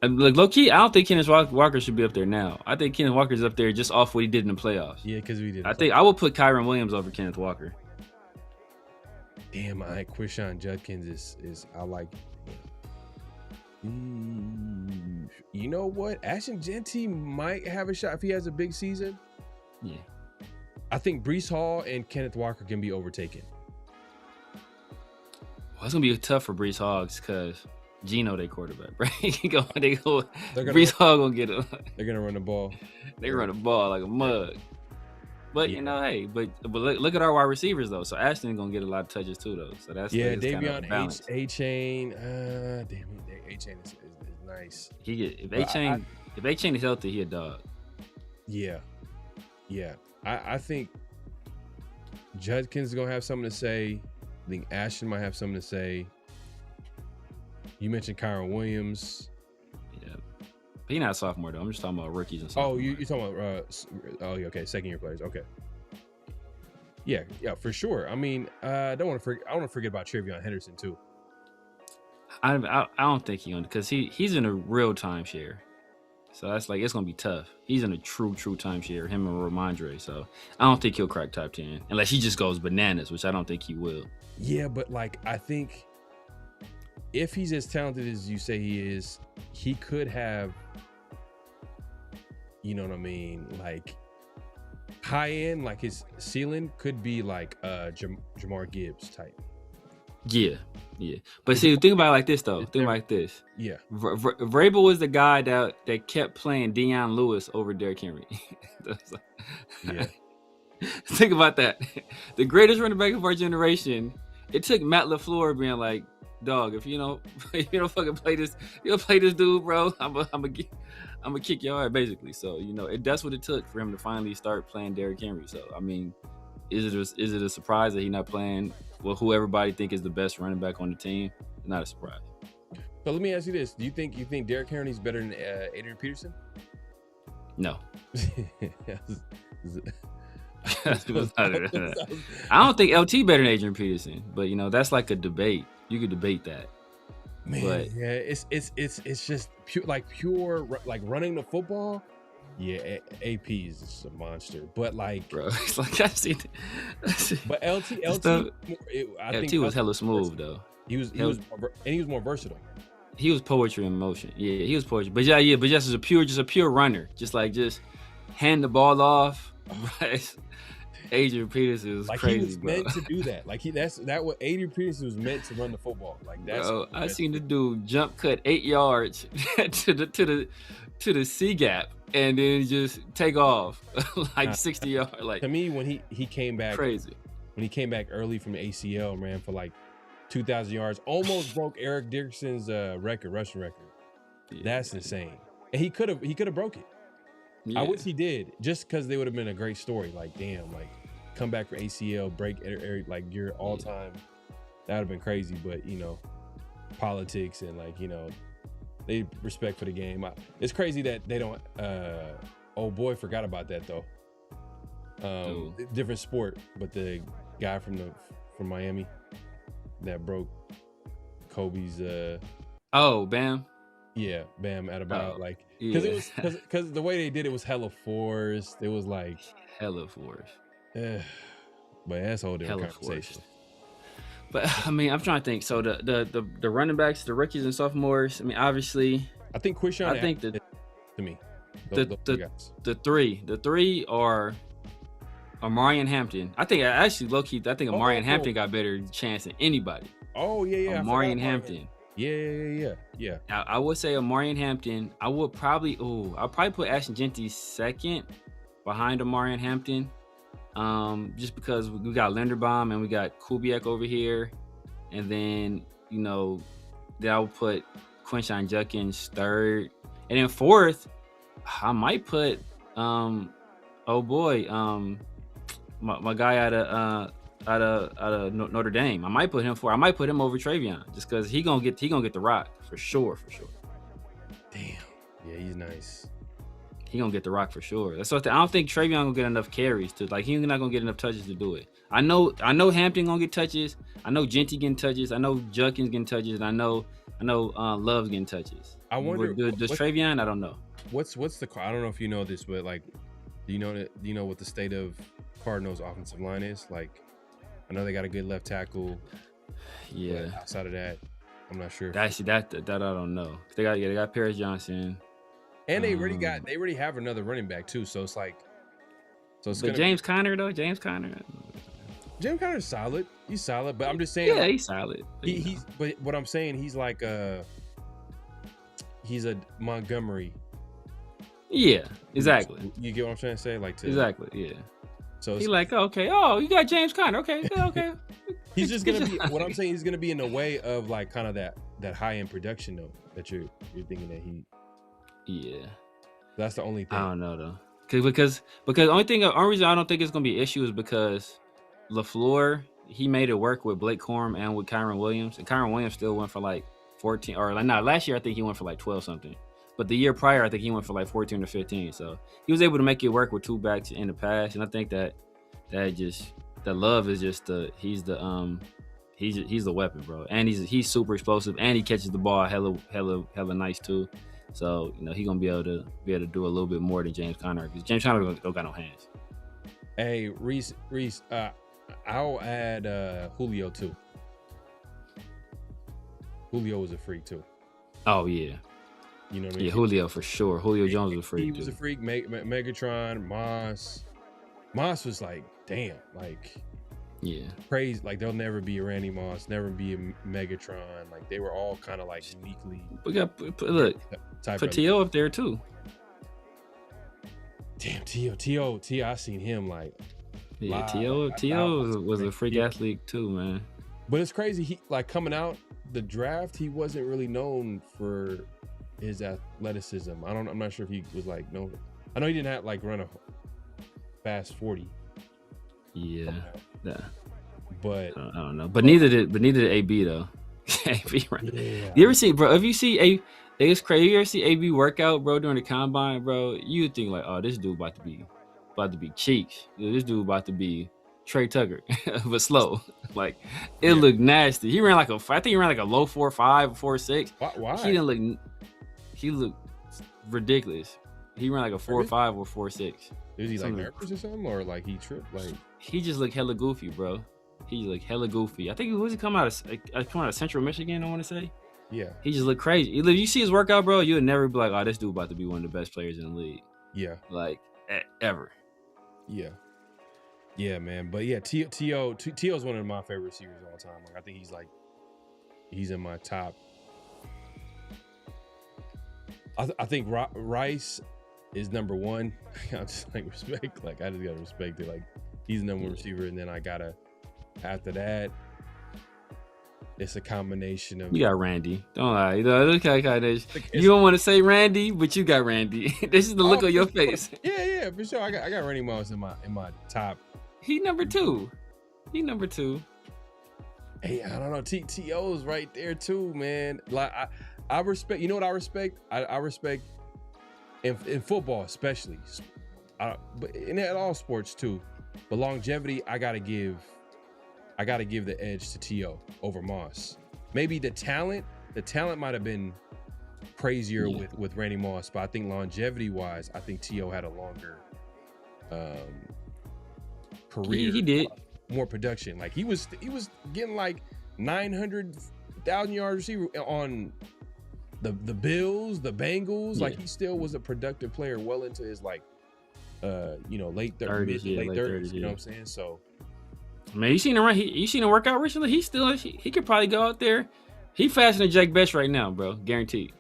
Like low key, I don't think Kenneth Walker should be up there now. I think Kenneth Walker's up there just off what he did in the playoffs. Yeah, because we did. I think I would put Kyron Williams over Kenneth Walker. Damn, Quishon Judkins is I like. You know what? Ashton Jeanty might have a shot if he has a big season. Yeah. I think Breece Hall and Kenneth Walker can be overtaken. Well, it's gonna be tough for Breece Hall because Geno, their quarterback, right? Breece Hall gonna get it. They're gonna run the ball. They run the ball like a mug. But hey, but look at our wide receivers though. So Ashton gonna get a lot of touches too though. So that's Davion A-Chain. Damn it, A-Chain is nice. If A-Chain is healthy, he a dog. Yeah. I think Judkins is gonna have something to say. I think Ashton might have something to say. You mentioned Kyron Williams. Yeah. But he's not a sophomore though. I'm just talking about rookies and sophomores. Oh, you're talking about okay, second year players. Okay. Yeah, for sure. I mean, I don't want to forget about Trevion Henderson too. I don't think he on because he's in a real timeshare. So that's like it's gonna be tough. He's in a true timeshare, him and Ramondre. So I don't think he'll crack top 10 unless he just goes bananas, which I don't think he will. Yeah, but like I think if he's as talented as you say he is, he could have, you know what I mean, like high end, like his ceiling could be like Jahmyr Gibbs type. Yeah. But see, think about it like this though. Think about it like this. Yeah. Vrabel was the guy that kept playing Deion Lewis over Derrick Henry. Yeah. Think about that. The greatest running back of our generation. It took Matt LaFleur being like, dog, if you don't fucking play this, you don't play this dude, bro. I'm gonna kick your ass, basically. So that's what it took for him to finally start playing Derrick Henry. So I mean, is it a surprise that he's not playing who everybody think is the best running back on the team? Not a surprise. But let me ask you this: do you think Derrick Henry's better than Adrian Peterson? No. I don't think LT better than Adrian Peterson, but that's like a debate. You could debate that. Man, but, yeah, it's just pure like running the football. Yeah, AP is just a monster, but like, bro, it's like I've seen it. But LT was hella smooth though. He was more versatile. He was poetry in motion. Yeah, he was poetry. But but just a pure runner. Just hand the ball off. Right. Adrian Peterson was like crazy, he was bro. Meant to do that. Like what Adrian Peterson was meant to run the football. Like that's. Bro, I seen the dude jump cut 8 yards to the C gap and then just take off like 60 yards. Like to me, when he came back crazy. When he came back early from the ACL, ran for like 2,000 yards, almost broke Eric Dickerson's rushing record. Yeah, that's insane. And he could have broke it. I wish he did, just because they would have been a great story. Like, damn, like come back for ACL, break like your all time. That would have been crazy, but politics and like they respect for the game. It's crazy that they don't. Oh boy, forgot about that though. Different sport, but the guy from Miami that broke Kobe's. Bam. Yeah, Bam at about because the way they did it was hella forced. It was like hella forced. But that's a whole different conversation. But I mean, I'm trying to think. So the running backs, the rookies and sophomores. I mean, obviously, I think Quishon. I think to me, the three are Amari and Hampton. I think low-key, I think Amari and Hampton got better chance than anybody. Oh yeah. Amari and Hampton. Yeah. I would say Amari and Hampton. I'll probably put Ashton Jeanty second behind Amari and Hampton. Just because we got Linderbaum and we got Kubiak over here. And then, then I would put Quinshon Judkins third. And then fourth, I might put my guy out of Notre Dame. I might put him over Travion just because he gonna get the rock for sure. Damn. Yeah, he's nice. He gonna get the rock for sure. That's what I don't think Travion gonna get enough carries to like. He's not gonna get enough touches to do it. I know Hampton gonna get touches. I know Jeanty getting touches. I know Judkins getting touches. And I know Love's getting touches. I wonder does Travion? I don't know. What's the? I don't know if you know this, but like, do you know what the state of Cardinals offensive line is? Like, I know they got a good left tackle. Yeah. But outside of that, I'm not sure. That I don't know. They got Paris Johnson. And they already have another running back too. So it's like, James Conner though. James Conner's solid. He's solid, but I'm just saying. Yeah, he's solid. But what I'm saying, he's like he's a Montgomery. Yeah, exactly. You get what I'm trying to say? Exactly. Yeah. So he's like, okay, oh, you got James Conner. Okay, yeah, okay. He's just gonna be. What I'm saying, he's gonna be in the way of like kind of that high end production though. That you're thinking that he. Yeah. That's the only thing. I don't know though. Because the only reason I don't think it's gonna be an issue is because LaFleur, he made it work with Blake Corum and with Kyron Williams, and Kyron Williams still went for like 14 or like last year I think he went for like 12 something, but the year prior I think he went for like 14 or 15. So he was able to make it work with two backs in the past, and I think that Love is just he's the weapon, bro, and he's super explosive and he catches the ball hella nice too. So he's gonna be able to do a little bit more than James Conner because James Conner don't got no hands. Hey Reese, I'll add Julio too. Julio was a freak too. Oh yeah, you know what I mean? Yeah, Julio for sure. Julio Jones was a freak. He was a freak. Megatron, Moss was like, damn, like. Yeah, praise like there'll never be a Randy Moss, never be a Megatron. Like they were all kind of like uniquely. We got put T.O. up there too. Damn, T.O. I seen him like. Yeah, T.O. was a freak athlete too, man. But it's crazy. He like coming out the draft, he wasn't really known for his athleticism. I'm not sure if he was like known. I know he didn't have like run a fast 40. Yeah. But I don't know. But neither did AB though. AB right. Yeah. You ever see, bro? If you see it's crazy. You ever see AB workout, bro, during the combine, bro? You would think like, oh, this dude about to be cheeks. This dude about to be Trey Tucker, but slow. Like it looked nasty. He ran like I think he ran like a low 4.5, 4.6. Why? He looked ridiculous. He ran like a 4.5 or 4.6. Is he like nervous or something, or like he tripped? Like he just looked hella goofy, bro. He looked hella goofy. I think he coming out of Central Michigan, I want to say. Yeah. He just looked crazy. You see his workout, bro, you would never be like, oh, this dude about to be one of the best players in the league. Yeah. Like ever. Yeah. Yeah, man. But yeah, T.O. is one of my favorite receivers of all time. Like I think he's in my top. I think Rice is number one. I just like respect. Like I just gotta respect it. Like he's the number one receiver, and then I gotta after that. it's a combination of. You got Randy. Don't lie. You don't want to say Randy, but you got Randy. This is the look on your face. Yeah, for sure. I got Randy Moss in my top. He number two. Hey, I don't know. TO's right there too, man. Like I respect. You know what I respect? I respect in football especially, but in all sports too. But longevity, I gotta give the edge to TO over Moss. Maybe the talent might have been crazier with Randy Moss, but I think longevity wise, I think TO had a longer career. He did more production. Like he was getting like 900,000 yard receiver on the Bills, the Bengals. Yeah. Like he still was a productive player well into his like late 30s. You know what I'm saying? So man, you seen him work out recently? He could probably go out there. He faster than Jack Best right now, bro. Guaranteed.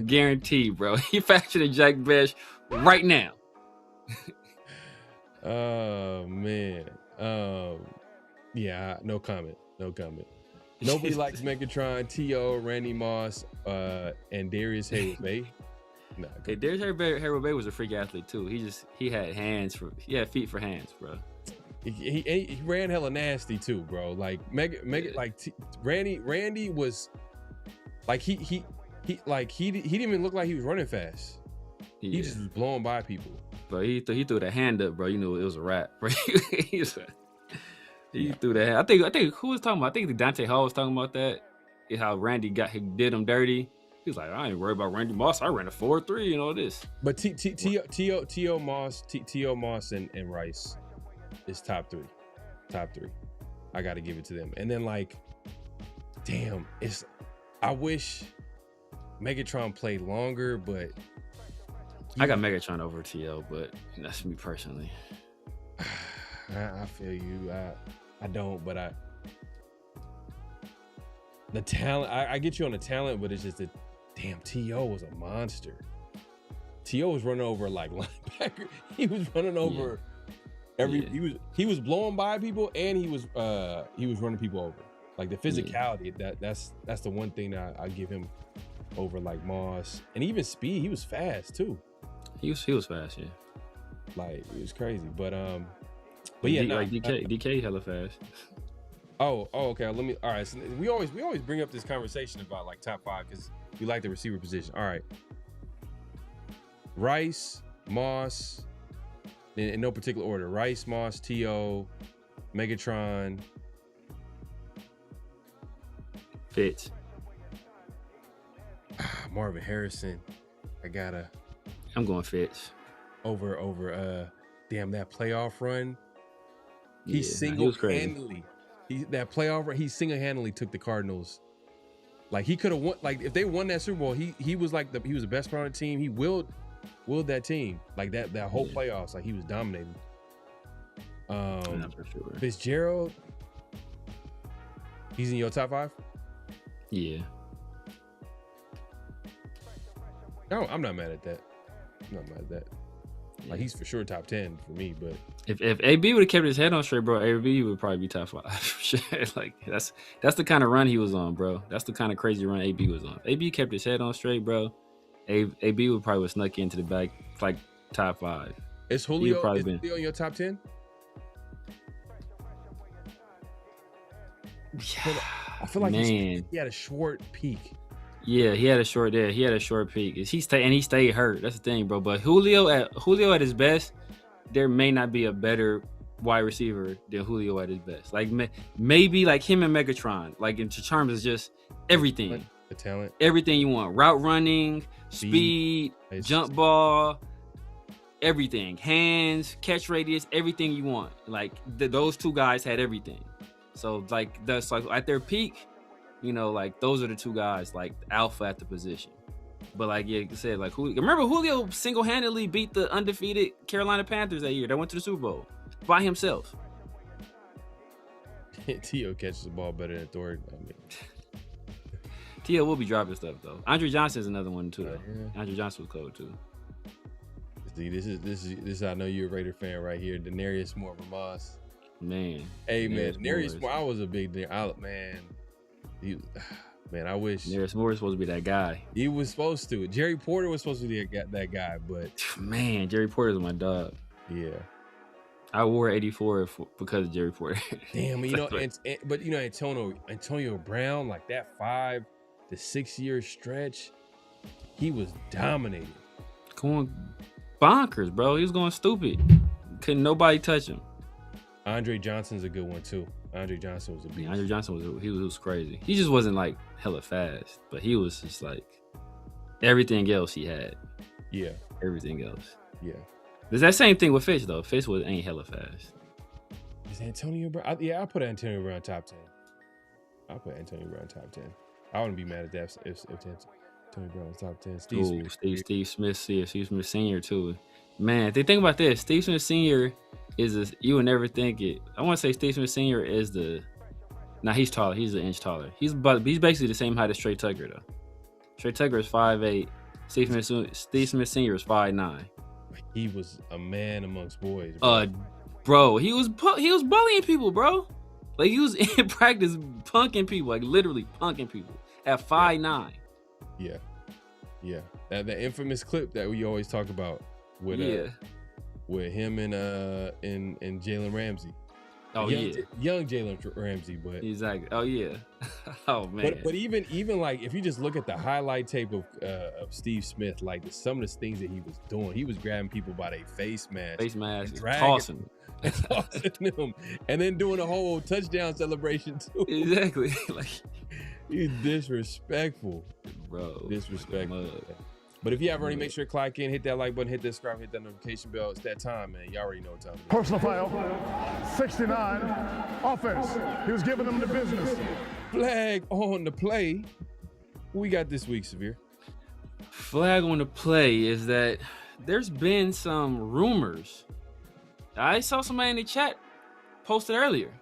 Guaranteed, bro. He faster than Jack Best right now. Oh man. Yeah, no comment. Nobody likes Megatron, T.O., Randy Moss, and Darius Hayward-Bay. Nah, hey, Darius Hayward-Bay was a freak athlete too. He had feet for hands, bro. He ran hella nasty too, bro. Like Randy was like he didn't even look like he was running fast. Yeah. He just was blowing by people. But he threw the hand up, bro. You know it was a wrap, bro. He threw that. I think who was talking about? I think Dante Hall was talking about that. How Randy did him dirty. He was like, I ain't worried about Randy Moss. I ran a 4.3 and all this. But T.O. Moss and Rice is top three. I got to give it to them. And then like, damn, I wish Megatron played longer, but I got Megatron over T.O., but that's me personally. I feel you. I don't, but the talent. I get you on the talent, but it's just that. Damn, T.O. was a monster. T.O. was running over like linebacker. He was running over He was blowing by people, and he was running people over. Like the physicality. That's the one thing that I give him over like Moss, and even speed. He was fast too. He was fast, yeah. Like it was crazy, but yeah, like DK hella fast. Oh, okay. All right. So we always bring up this conversation about like top 5 because we like the receiver position. All right. Rice, Moss, in no particular order. Rice, Moss, T.O., Megatron, Fitz, Marvin Harrison. I'm going Fitz over. Damn, that playoff run. He single-handedly. That playoff run, he single-handedly took the Cardinals. Like he could have won. Like if they won that Super Bowl, he was like he was the best player on the team. He willed that team. Like that whole playoffs. Like he was dominating. Not for sure. Fitzgerald. He's in your top 5? Yeah. No, I'm not mad at that. Like he's for sure top 10 for me, but if AB would have kept his head on straight, bro, AB would probably be top 5 for sure. Like that's the kind of run he was on, bro. That's the kind of crazy run AB was on. If AB kept his head on straight, bro, AB would probably have snuck into the back like top 5. Is Julio in your top 10? I feel like he had a short peak. Yeah, he had a short peak. He stayed hurt. That's the thing, bro. But Julio at his best, there may not be a better wide receiver than Julio at his best. Like maybe like him and Megatron. Like in terms of just everything, like the talent, everything you want: route running, speed, jump ball, everything, hands, catch radius, everything you want. Like those two guys had everything. So like that's like at their peak. You know, like those are the two guys, like alpha at the position. But like you said, like remember Julio single-handedly beat the undefeated Carolina Panthers that year. They went to the Super Bowl by himself. T.O. catches the ball better than Thornton. T.O. will be dropping stuff though. Andre Johnson's another one too. Yeah. Andre Johnson was cold too. See, this is I know you're a Raider fan right here. Denarius Moore from Moss. Man. Hey man, Denarius Moore. I was a big man. Man, I wish Darius Moore was supposed to be that guy. he was supposed to. Jerry Porter was supposed to be that guy, but Man, Jerry Porter's my dog. yeah. I wore 84 because of Jerry Porter. Damn, but you know, Antonio Brown, like that 5 to 6 year stretch, he was dominating. Going bonkers, bro. He was going stupid. Couldn't nobody touch him. Andre Johnson's a good one too. Andre Johnson was a beast. Andre Johnson was crazy. He just wasn't like hella fast, but he was just like everything else he had. Yeah. Everything else. Yeah. There's that same thing with Fish though. Fish ain't hella fast. Is Antonio Brown? I'll put Antonio Brown top 10. I'll put Antonio Brown top 10. I wouldn't be mad at that if Antonio Brown was top 10. Steve Smith Sr. too. Man, if they think about this, Steve Smith Sr. you would never think it. I want to say Steve Smith Sr. is he's taller. He's an inch taller. He's basically the same height as Trey Tucker though. Trey Tucker is 5'8". Steve Smith Sr. is 5'9". He was a man amongst boys. Bro, he was bullying people, bro. Like he was in practice punking people, like literally punking people at 5'9". Yeah. That infamous clip that we always talk about with him and Jalen Ramsey. Oh young Jalen Ramsey, but exactly. Oh yeah. Oh man. But even like if you just look at the highlight tape of Steve Smith, like some of the things that he was doing, he was grabbing people by their face mask, tossing them, and then doing a whole touchdown celebration too. Exactly. Like he's disrespectful, bro. Disrespectful. But if you haven't already, make sure to click in, hit that like button, hit that subscribe, hit that notification bell. It's that time, man. Y'all already know what time it is. Personal foul, 69, offense. He was giving them the business. Flag on the play. What we got this week, Severe? Flag on the play is that there's been some rumors. I saw somebody in the chat posted earlier.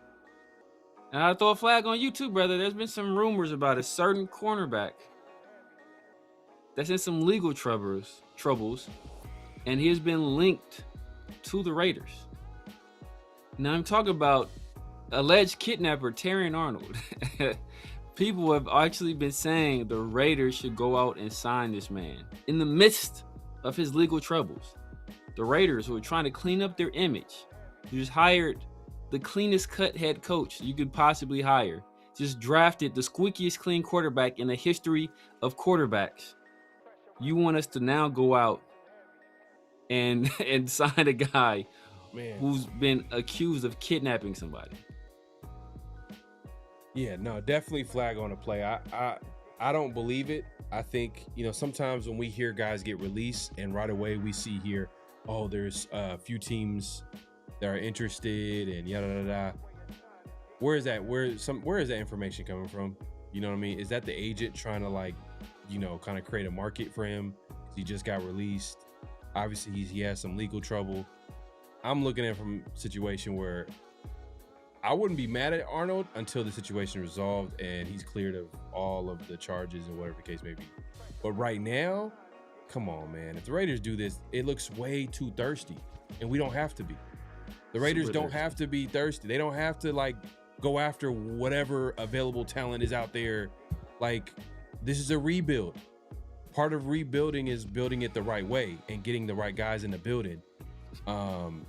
And I throw a flag on you too, brother. There's been some rumors about a certain cornerback that's in some legal troubles, and he has been linked to the Raiders. Now I'm talking about alleged kidnapper Terrion Arnold. People have actually been saying the Raiders should go out and sign this man. In the midst of his legal troubles, the Raiders, who are trying to clean up their image, just hired the cleanest cut head coach you could possibly hire, just drafted the squeakiest clean quarterback in the history of quarterbacks. You want us to now go out and sign a guy who's been accused of kidnapping somebody? Yeah, no, definitely flag on the play. I don't believe it. I think, sometimes when we hear guys get released and right away we see here, oh, there's a few teams that are interested and yada yada yada. Where is that information coming from? You know what I mean? Is that the agent trying to kind of create a market for him? He just got released. Obviously, he has some legal trouble. I'm looking at it from a situation where I wouldn't be mad at Arnold until the situation is resolved and he's cleared of all of the charges and whatever the case may be. But right now, come on, man. If the Raiders do this, it looks way too thirsty, and we don't have to be. The Raiders don't have to be thirsty. They don't have to go after whatever available talent is out there. This is a rebuild. Part of rebuilding is building it the right way and getting the right guys in the building.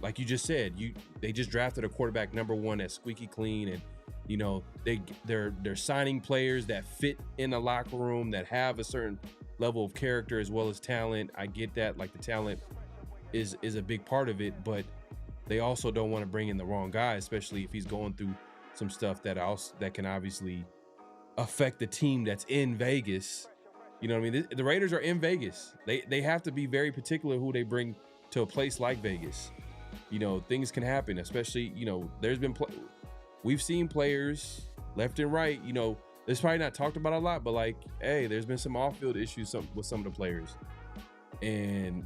Like you just said, they just drafted a quarterback #1 that's squeaky clean, and they're signing players that fit in the locker room, that have a certain level of character as well as talent. I get that, the talent is a big part of it, but they also don't want to bring in the wrong guy, especially if he's going through some stuff that can obviously affect the team that's in Vegas. You know what I mean? The Raiders are in Vegas. They have to be very particular who they bring to a place like Vegas. Things can happen, especially, we've seen players left and right, it's probably not talked about a lot, but there's been some off-field issues with some of the players. And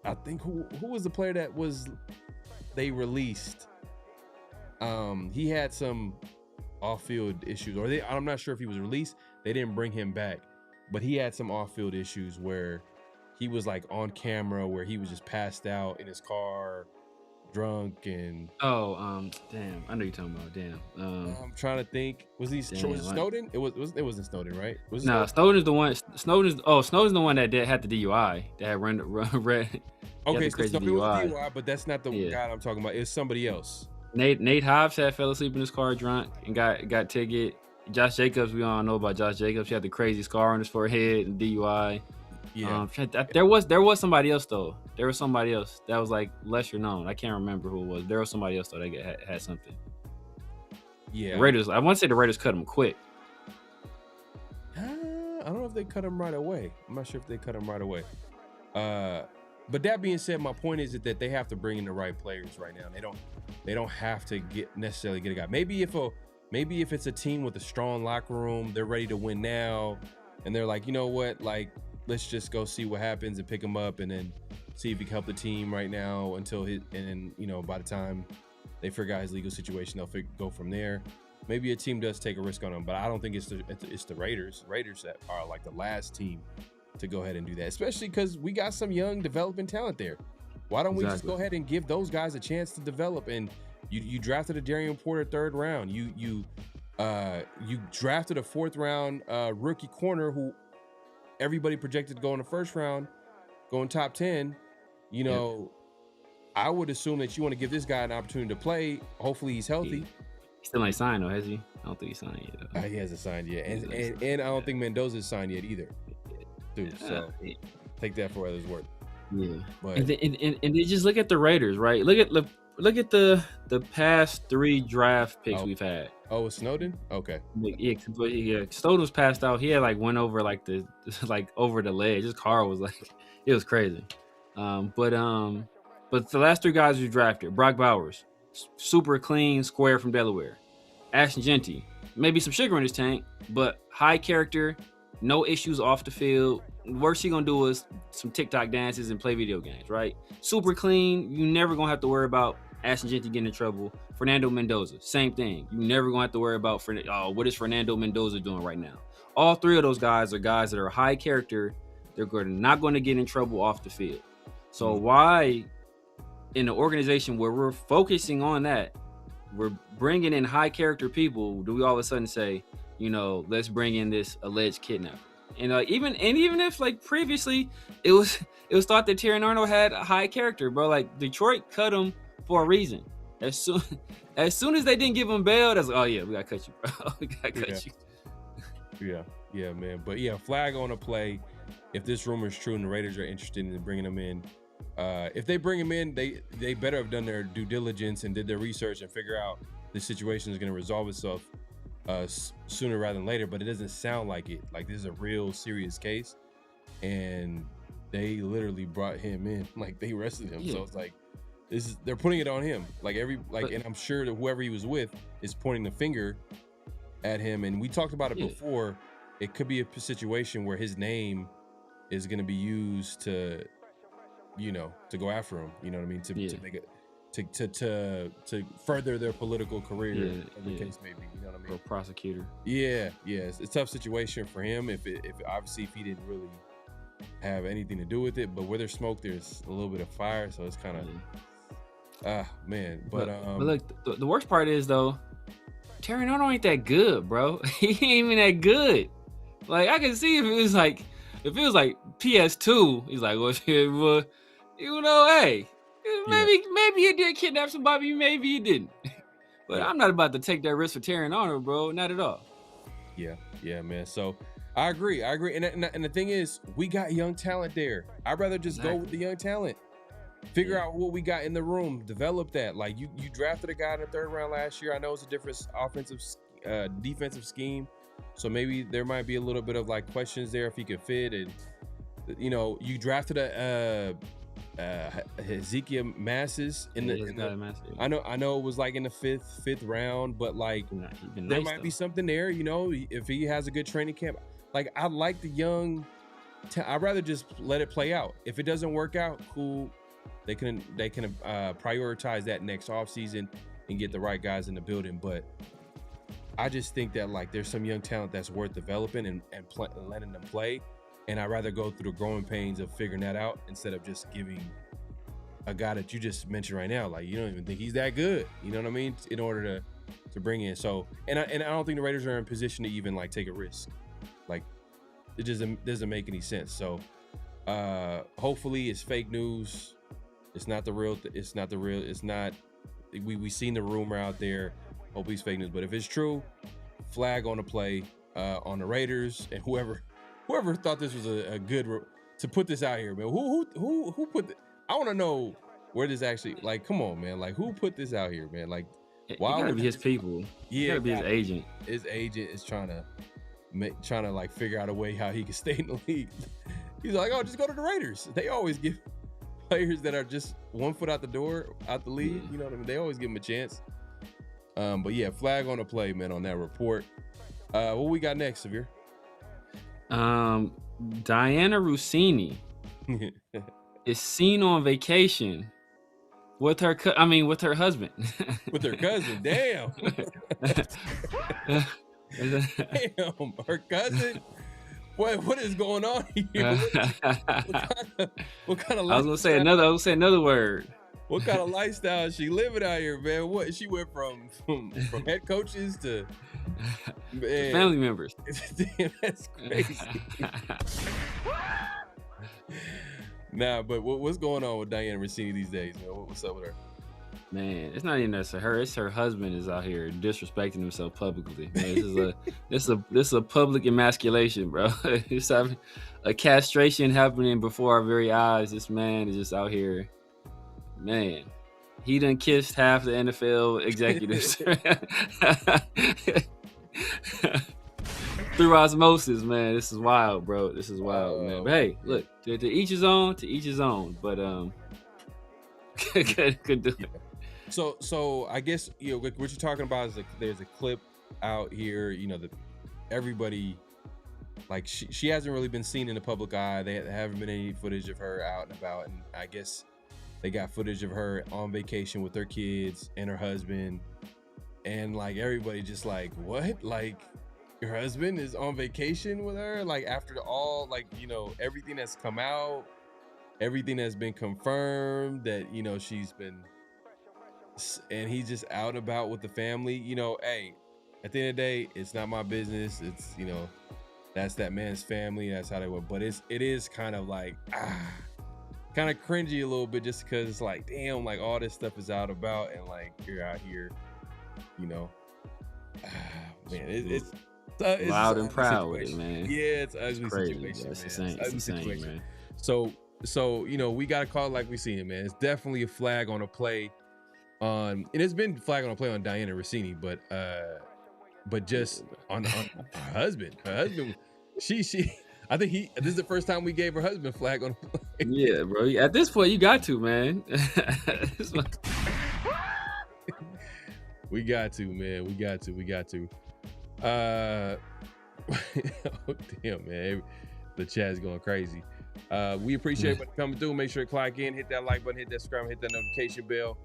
I think who was the player that they released? He had some off-field issues, I'm not sure if he was released. They didn't bring him back, but he had some off-field issues where he was on camera, where he was just passed out in his car, drunk and damn, I know you're talking about. Damn, I'm trying to think. Was he Snowden? It wasn't Snowden, right? Was no, Snowden's the one. Snowden's the one that had the DUI. That had run. Okay, so crazy Snowden was DUI. DUI, but that's not the guy I'm talking about. It's somebody else. Nate Hobbs fell asleep in his car drunk and got ticket. Josh Jacobs, we all know about Josh Jacobs. He had the crazy scar on his forehead and DUI. Yeah. There was somebody else though. There was somebody else that was like lesser known. I can't remember who it was. There was somebody else though that had something. Yeah. The Raiders. I want to say the Raiders cut him quick. I don't know if they cut him right away. I'm not sure if they cut him right away. But that being said, my point is that they have to bring in the right players right now. They don't have to necessarily get a guy. Maybe if it's a team with a strong locker room, they're ready to win now, and they're like, you know what, like, let's just go see what happens and pick him up, and then see if he can help the team right now until and then, you know, by the time they figure out his legal situation, they'll go from there. Maybe a team does take a risk on him, but I don't think it's the Raiders. Raiders that are like the last team to go ahead and do that, especially because we got some young developing talent there. Why don't we just go ahead and give those guys a chance to develop? And you drafted a Darian Porter 3rd round. You drafted a 4th round rookie corner who everybody projected to go in the 1st round, going top 10. You know, I would assume that you want to give this guy an opportunity to play. Hopefully he's healthy. He still ain't signed though, has he? I don't think he's signed yet though. He hasn't signed yet, and I don't think Mendoza's signed yet either. Dude, so take that for what it's worth. Yeah, but and then just look at the Raiders, right? Look at the past 3 draft picks we've had. Oh, it's Snowden? Okay. Yeah. Snowden was passed out. He had like went over like over the ledge. His car was like, it was crazy. But the last 3 guys we drafted: Brock Bowers, super clean, square from Delaware; Ashton Jeanty, maybe some sugar in his tank, but high character, no issues off the field. Worst he gonna do is some TikTok dances and play video games, right? Super clean. You never gonna have to worry about Ashton Jeanty getting in trouble. Fernando Mendoza, same thing. You never gonna have to worry about what is Fernando Mendoza doing right now. All 3 of those guys are guys that are high character. They're not going to get in trouble off the field. So why, in an organization where we're focusing on that, we're bringing in high character people, do we all of a sudden say, you know, let's bring in this alleged kidnapper? And even if like previously it was thought that Terry Arnold had a high character, bro. Like Detroit cut him for a reason. As soon as they didn't give him bail, that's like, oh yeah, we gotta cut you, bro. We gotta cut you. Yeah, man. But yeah, flag on a play. If this rumor is true and the Raiders are interested in bringing him in, if they bring him in, they better have done their due diligence and did their research and figure out this situation is going to resolve itself sooner rather than later. But it doesn't sound like it. Like, this is a real serious case, and they literally brought him in, like they arrested him. So it's like, they're putting it on him. And I'm sure that whoever he was with is pointing the finger at him. And we talked about it before. It could be a situation where his name is going to be used to, you know, to go after him. You know what I mean? To make it to further their political career, whatever the case may be. You know what I mean? Or prosecutor. Yeah. It's a tough situation for him. If obviously if he didn't really have anything to do with it, but where there's smoke, there's a little bit of fire. So it's kind of man. But look, the worst part is though, Terry Arnold ain't that good, bro. He ain't even that good. Like, I can see if it was like PS2, he's like, well, you know, hey, maybe he did kidnap somebody, maybe he didn't. But I'm not about to take that risk for Terry Arnold, bro. Not at all. Yeah, man. So I agree. And the thing is, we got young talent there. I'd rather just go with the young talent. Figure out what we got in the room, develop that. Like, you drafted a guy in the 3rd round last year. I know it's a different defensive scheme, so maybe there might be a little bit of like questions there if he could fit. And you know, you drafted a Ezekiel Masses I know it was like in the fifth round, but like there might be something there. You know, if he has a good training camp. Like, I like the young. I'd rather just let it play out. If it doesn't work out, cool. They can prioritize that next offseason and get the right guys in the building. But I just think that, like, there's some young talent that's worth developing and letting them play. And I'd rather go through the growing pains of figuring that out instead of just giving a guy that you just mentioned right now. Like, you don't even think he's that good. You know what I mean? In order to bring in. So, and I don't think the Raiders are in position to even like take a risk. Like, it just doesn't make any sense. So, hopefully it's fake news. It's not the real. It's not. We seen the rumor out there. Hopefully it's fake news. But if it's true, flag on the play on the Raiders, and whoever thought this was a good to put this out here, man. Who put I want to know where this actually, like, come on, man. Like, who put this out here, man? Like, why would be his people? Yeah, gotta be his agent. His agent is trying to like figure out a way how he can stay in the league. He's like, oh, just go to the Raiders. They always give players that are just 1 foot out the door, out the league. You know what I mean? They always give them a chance. But yeah, flag on the play, man, on that report. What we got next, Xavier? Diana Rossini is seen on vacation with her with her husband. With her cousin. Damn. Damn, her cousin. What is going on here? What kind of I was gonna say another word. What kind of lifestyle is she living out here, man? What she went from head coaches to family members. Damn, that's crazy. Nah, but what's going on with Diana Rossini these days, man? What's up with her? Man, it's not even necessarily her. It's her husband is out here disrespecting himself publicly. Man, this is a public emasculation, bro. It's having a castration happening before our very eyes. This man is just out here. Man, he done kissed half the NFL executives through osmosis, man. This is wild, bro. This is wild, man. But hey, look, to each his own. To each his own. But could do it. So I guess, you know, what you're talking about is like there's a clip out here, you know, that everybody, like, she hasn't really been seen in the public eye. There haven't been any footage of her out and about, and I guess they got footage of her on vacation with her kids and her husband, and like everybody just like, what? Like, your husband is on vacation with her? Like, after all, like, you know, everything that's come out, everything that's been confirmed that, you know, she's been, and he's just out about with the family. You know, hey, at the end of the day, it's not my business. It's, you know, that's that man's family. That's how they work. But it is kind of like, kind of cringy a little bit, just because it's like, damn, like all this stuff is out about, and like you're out here, you know, man, it's loud and proud with it, man. Yeah, it's ugly situation, man. It's insane, man. So you know, we got to call it like we see it, man. It's definitely a flag on a play on, and it's been flag on a play on Diana Rossini, but just on her husband. Her husband, she. I think this is the first time we gave her husband flag on a play. Yeah, bro. At this point, you got to, man. We got to, man. We got to. Oh, damn, man. The chat's going crazy. We appreciate everybody coming through. Make sure to clock in, hit that like button, hit that subscribe, hit that notification bell.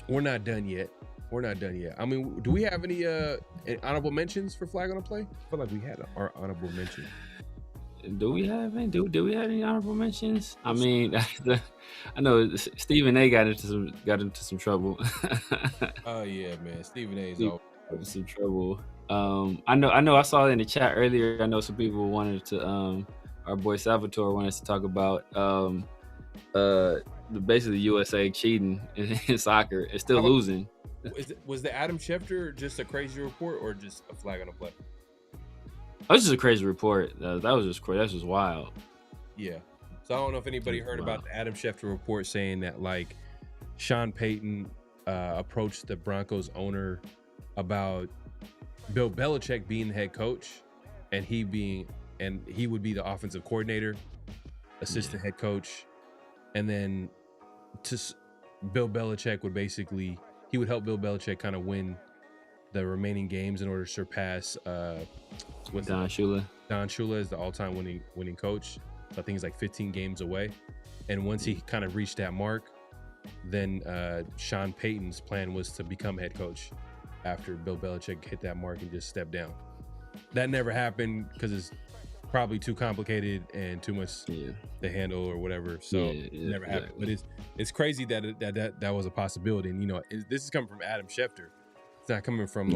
We're not done yet. I mean, do we have any honorable mentions for flag on a play? I feel like we had our honorable mention. Do we have any? Do we have any honorable mentions? I mean, I know Stephen A got into some trouble. Oh yeah, man. Stephen A is all some trouble. I know. I saw it in the chat earlier. I know some people wanted to. Our boy Salvatore wanted to talk about basically USA cheating in soccer and still losing. Was the Adam Schefter just a crazy report or just a flag on a play? That was just a crazy report. That was just crazy. That's just wild. Yeah. So I don't know if anybody heard about the Adam Schefter report saying that like Sean Payton approached the Broncos owner about Bill Belichick being the head coach and he would be the offensive coordinator, assistant head coach, and then Bill Belichick would basically, he would help Bill Belichick kind of win the remaining games in order to surpass Don Shula. Don Shula is the all-time winning coach. So I think he's like 15 games away. And once he kind of reached that mark, then Sean Payton's plan was to become head coach after Bill Belichick hit that mark and just stepped down. That never happened because probably too complicated and too much to handle or whatever. So it never happened. But it's crazy that was a possibility. And this is coming from Adam Schefter. It's not coming from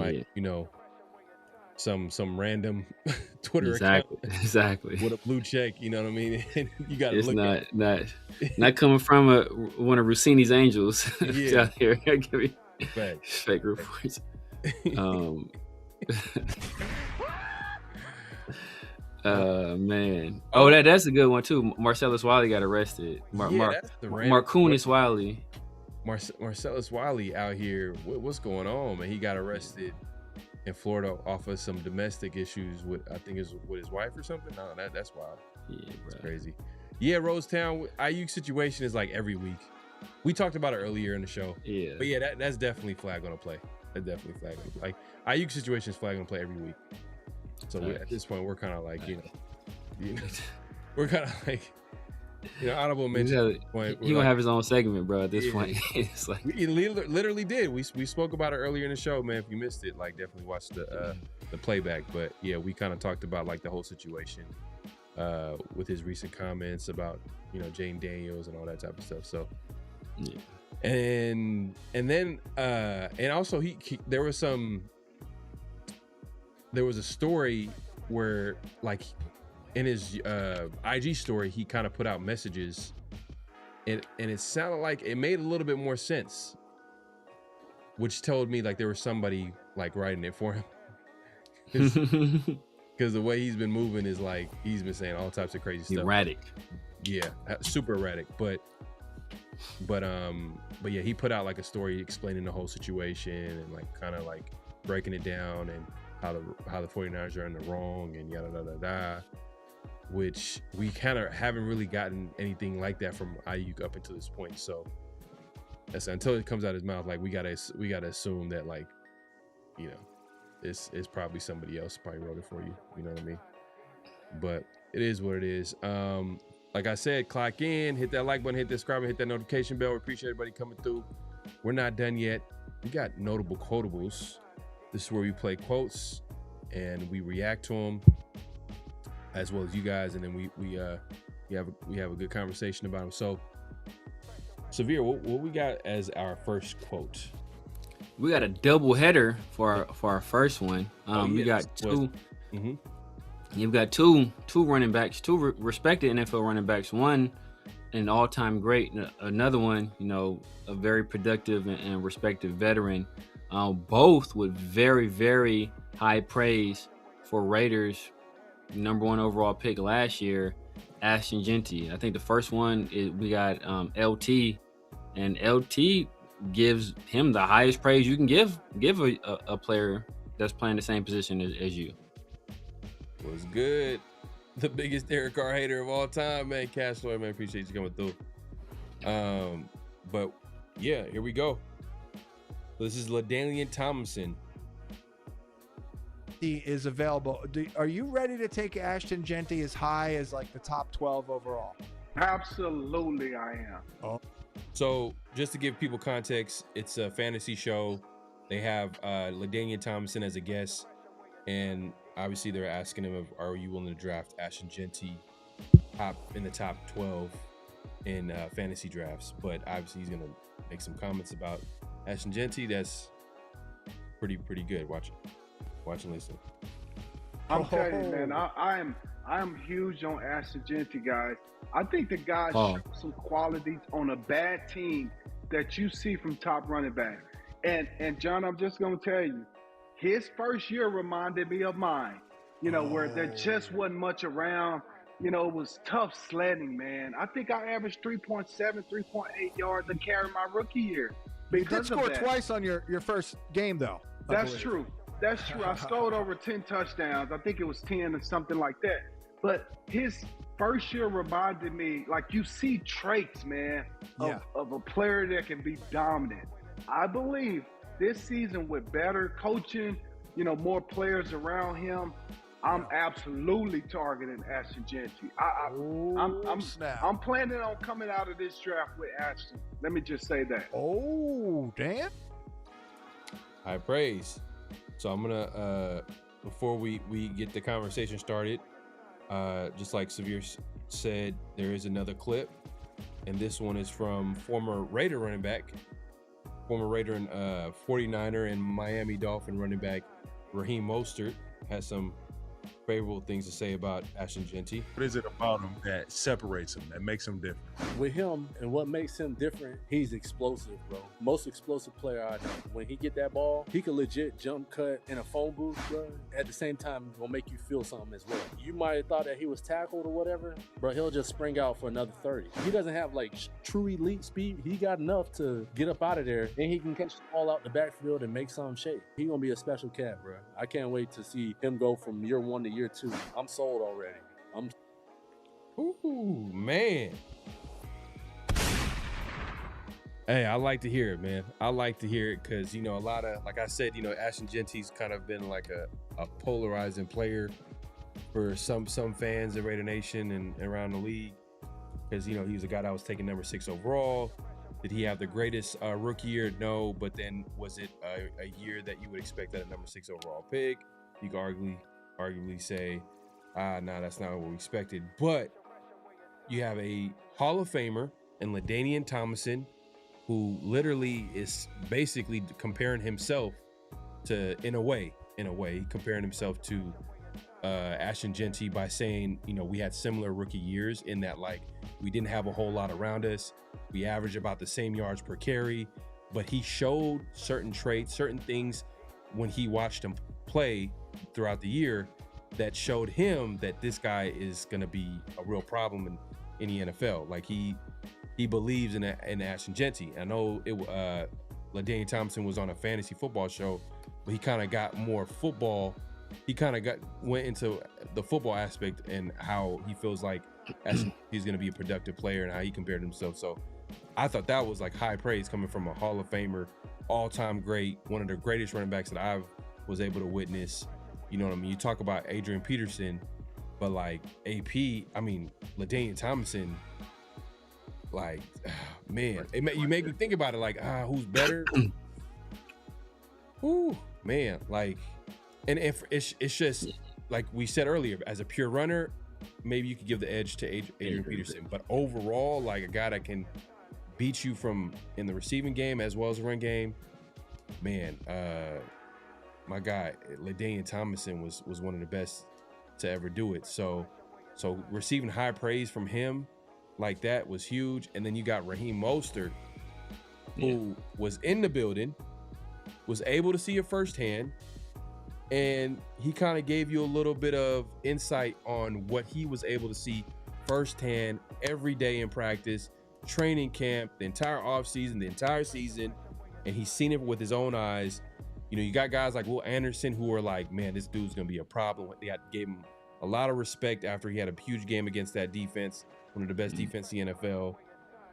some random Twitter account. Exactly. With a blue check, you know what I mean? You got to it's look not coming from one of Rossini's angels out here giving fake reports. Man. Oh, that's a good one too. Marcellus Wiley got arrested. Marcellus Wiley. Marcellus Wiley out here. What's going on, man? He got arrested in Florida off of some domestic issues with, I think is with his wife or something. No, that's wild. Yeah, it's crazy. Yeah, Rosetown, Aiyuk situation is like every week. We talked about it earlier in the show. Yeah. But yeah, that's definitely flag on a play. That's definitely flag on a play. Like Aiyuk situation is flag on a play every week. So at this point, we're kind of like, we're kind of like, honorable mention. He gonna have his own segment, bro. At this point, it's like we literally did. We spoke about it earlier in the show, man. If you missed it, like definitely watch the playback. But yeah, we kind of talked about like the whole situation with his recent comments about Jane Daniels and all that type of stuff. So yeah, and then and also there was a story where like in his IG story, he kind of put out messages and it sounded like it made a little bit more sense, which told me like there was somebody like writing it for him. Because the way he's been moving is like, he's been saying all types of crazy stuff. Erratic. Yeah, super erratic. But yeah, he put out like a story explaining the whole situation and like kind of like breaking it down and how the 49ers are in the wrong and yada yada yada, which we kind of haven't really gotten anything like that from Aiyuk up until this point. So that's until it comes out of his mouth, like we gotta assume that like, it's probably somebody else probably wrote it for you. You know what I mean? But it is what it is. Like I said, clock in, hit that like button, hit that subscribe, hit that notification bell. We appreciate everybody coming through. We're not done yet. We got notable quotables. This is where we play quotes and we react to them, as well as you guys, and then we have a good conversation about them. So, Severe, what we got as our first quote? We got a double header for our first one. We got two. Mm-hmm. You've got two running backs, two respected NFL running backs. One, an all-time great. Another one, a very productive and respected veteran. Both with very, very high praise for Raiders' #1 overall pick last year, Ashton Jeanty. I think the first one is we got LT, and LT gives him the highest praise you can give a player that's playing the same position as you. Was good. The biggest Derek Carr hater of all time, man. Cash Lloyd, man. Appreciate you coming through. But yeah, here we go. This is LaDainian Tomlinson. He is available. Are you ready to take Ashton Jeanty as high as like the top 12 overall? Absolutely, I am. Oh. So just to give people context, it's a fantasy show. They have LaDainian Tomlinson as a guest, and obviously they're asking him, are you willing to draft Ashton Jeanty in the top 12 in fantasy drafts? But obviously he's going to make some comments about Ashton Jeanty. That's pretty good. Watch and listen. I'm telling you, man, I am huge on Ashton Jeanty, guys. I think the guy showed some qualities on a bad team that you see from top running back. And John, I'm just gonna tell you, his first year reminded me of mine. Where there just wasn't much around. It was tough sledding, man. I think I averaged 3.7, 3.8 yards to carry my rookie year. You did score twice on your first game, though. That's true. That's true. I scored over 10 touchdowns. I think it was 10 or something like that. But his first year reminded me, like, you see traits, man, of a player that can be dominant. I believe this season with better coaching, more players around him, I'm absolutely targeting Ashton Jeanty. I'm planning on coming out of this draft with Ashton. Let me just say that. Oh, damn. High praise. So I'm gonna before we get the conversation started, Just like Severe said, there is another clip, and this one is from former Raider running back, former Raider and 49er and Miami Dolphin running back Raheem Mostert has some favorable things to say about Ashton Jeanty. What is it about him that separates him, that makes him different? With him, and what makes him different, he's explosive, bro. Most explosive player I know. When he get that ball, he can legit jump cut in a phone booth, bro. At the same time, it's gonna make you feel something as well. You might have thought that he was tackled or whatever, bro. He'll just spring out for another 30. He doesn't have like true elite speed. He got enough to get up out of there, and he can catch the ball out the backfield and make something shake. He gonna be a special cat, bro. I can't wait to see him go from year 1 to year 2. I'm sold already. Ooh, man. Hey, I like to hear it, man. I like to hear it because, you know, a lot of, like I said, you know, Ashton Jeanty's kind of been like a polarizing player for some fans in Raider Nation and around the league because, you know, he was a guy that was taking number 6 overall. Did he have the greatest rookie year? No, but then was it a year that you would expect that a number 6 overall pick? You could arguably say, nah, that's not what we expected. But you have a Hall of Famer in LaDainian Tomlinson, who literally is basically comparing himself to, in a way, comparing himself to Ashton Jeanty by saying, you know, we had similar rookie years in that, like, we didn't have a whole lot around us. We averaged about the same yards per carry, but he showed certain traits, certain things when he watched him play throughout the year that showed him that this guy is going to be a real problem in the NFL. Like he believes in Ashton Jeanty. I know LaDainian Tomlinson was on a fantasy football show, but he kind of got more football. He kind of went into the football aspect and how he feels like he's going to be a productive player and how he compared himself. So I thought that was like high praise coming from a Hall of Famer, all-time great, one of the greatest running backs that I was able to witness. You know what I mean? You talk about Adrian Peterson, but like LaDainian Tomlinson, like, man, you make me think about it. Like, who's better? Ooh, man, like, and if it's just like we said earlier, as a pure runner, maybe you could give the edge to Adrian Peterson. But overall, like a guy that can beat you from in the receiving game as well as the run game, man, my guy LaDainian Tomlinson was one of the best to ever do it. So receiving high praise from him like that was huge. And then you got Raheem Mostert, who was in the building, was able to see it firsthand, and he kind of gave you a little bit of insight on what he was able to see firsthand every day in practice, training camp, the entire offseason, the entire season, and he's seen it with his own eyes. You know, you got guys like Will Anderson who are like, man, this dude's going to be a problem. They gave him a lot of respect after he had a huge game against that defense, one of the best defense in the NFL.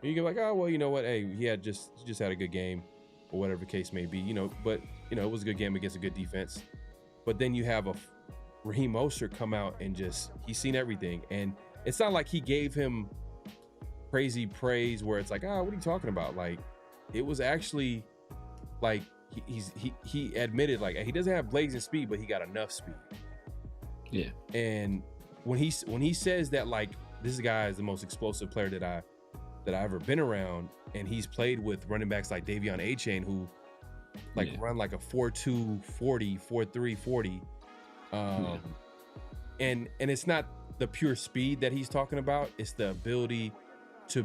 And you go like, oh, well, you know what? Hey, he just had a good game or whatever the case may be, you know, but, you know, it was a good game against a good defense. But then you have a Raheem Mostert come out and he's seen everything. And it's not like he gave him crazy praise where it's like, what are you talking about? Like, it was actually like, he admitted like he doesn't have blazing speed, but he got enough speed. Yeah. And when he says that, like, this guy is the most explosive player that I've ever been around, and he's played with running backs like Davion Achane who run like a 4.2 40, 4.3 40. And it's not the pure speed that he's talking about, it's the ability to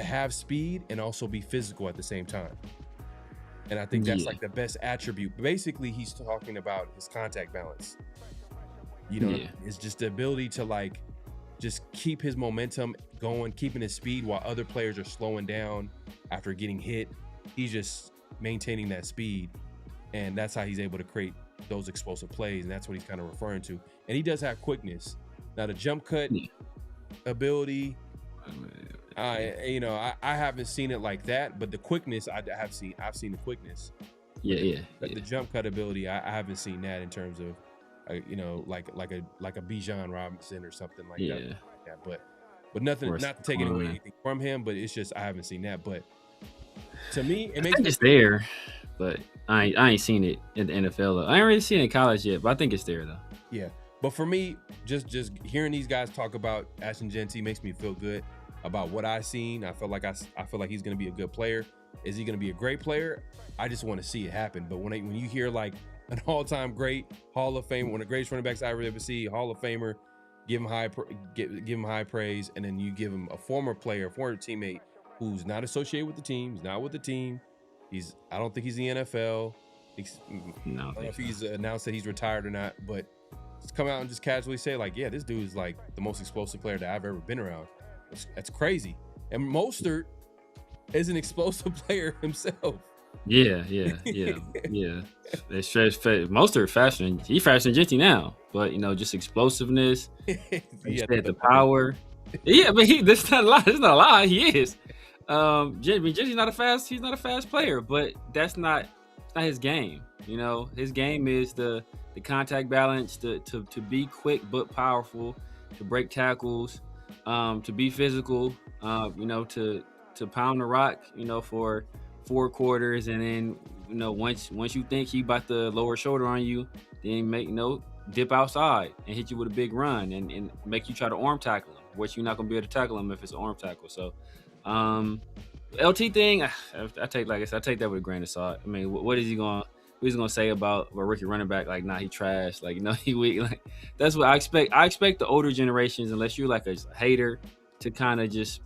have speed and also be physical at the same time. And I think that's like the best attribute. Basically, he's talking about his contact balance. You know, it's just the ability to like just keep his momentum going, keeping his speed while other players are slowing down after getting hit. He's just maintaining that speed, and that's how he's able to create those explosive plays, and that's what he's kind of referring to. And he does have quickness. Now the jump cut ability, you know, I haven't seen it like that, but the quickness I've seen the quickness. The jump cut ability, I haven't seen that in terms of you know, like a Bijan Robinson or something like that. Yeah, but nothing, not to take away anything from him, but it's just I haven't seen that. But to me, it makes it's there, but I ain't seen it in the NFL. I ain't really seen it in college yet, but I think it's there though. Yeah, But for me, just hearing these guys talk about Ashton Jeanty makes me feel good about what I've seen. I feel like he's going to be a good player. Is he going to be a great player? I just want to see it happen. But when you hear like an all-time great Hall of Fame, one of the greatest running backs I ever see, Hall of Famer, give him high praise, and then you give him a former player, a former teammate who's not associated with the team, he's not with the team. I don't think he's in the NFL. I don't know if he's announced that he's retired or not, but just come out and just casually say like, yeah, this dude is like the most explosive player that I've ever been around. That's crazy. And Mostert is an explosive player himself. Yeah. Mostert faster. He faster than Jeanty now, but just explosiveness. The power. Yeah, but that's not a lie. That's not a lie. He is. Jeanty's not a fast player, but that's not his game. His game is the contact balance, to be quick but powerful, to break tackles, to be physical, to pound the rock, for 4 quarters, and then once you think he about to lower shoulder on you, then dip outside and hit you with a big run and make you try to arm tackle him, which you're not gonna be able to tackle him if it's an arm tackle. So LT thing, I take that with a grain of salt. I mean, what is he gonna say about a rookie running back? Like, nah, he trash. Like, he weak. Like, that's what I expect. I expect the older generations, unless you're like a hater, to kind of just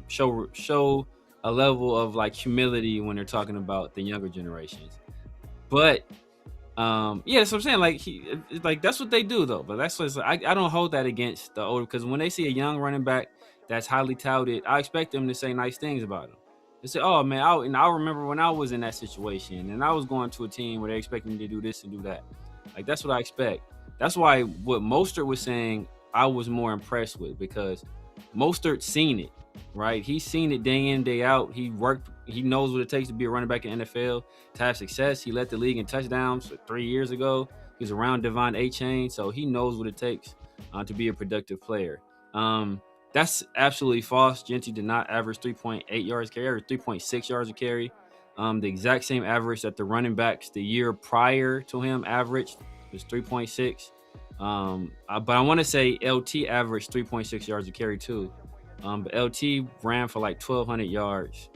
show a level of like humility when they're talking about the younger generations. But that's what I'm saying. Like that's what they do though. But that's what I don't hold that against the older, because when they see a young running back that's highly touted, I expect them to say nice things about him. They say, "Oh man, I remember when I was in that situation and I was going to a team where they expected me to do this and do that." Like, that's what I expect. That's why what Mostert was saying, I was more impressed with, because Mostert's seen it, right? He's seen it day in, day out. He knows what it takes to be a running back in the NFL, to have success. He led the league in touchdowns 3 years ago. He's around Devon A-Chain, so he knows what it takes to be a productive player. That's absolutely false. Jeanty did not average 3.8 yards a carry, or 3.6 yards a carry. The exact same average that the running backs the year prior to him averaged was 3.6. But I want to say LT averaged 3.6 yards a carry too. But LT ran for like 1,200 yards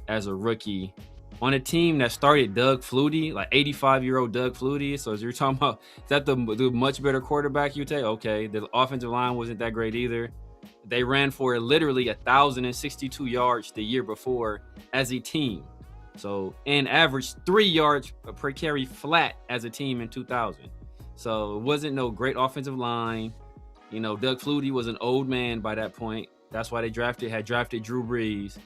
as a rookie on a team that started Doug Flutie, like 85-year-old Doug Flutie. So as you're talking about, is that the much better quarterback you take? Okay, the offensive line wasn't that great either. They ran for literally 1,062 yards the year before as a team. So, and averaged 3 yards per carry flat as a team in 2000. So it wasn't no great offensive line. Doug Flutie was an old man by that point. That's why they had drafted Drew Brees.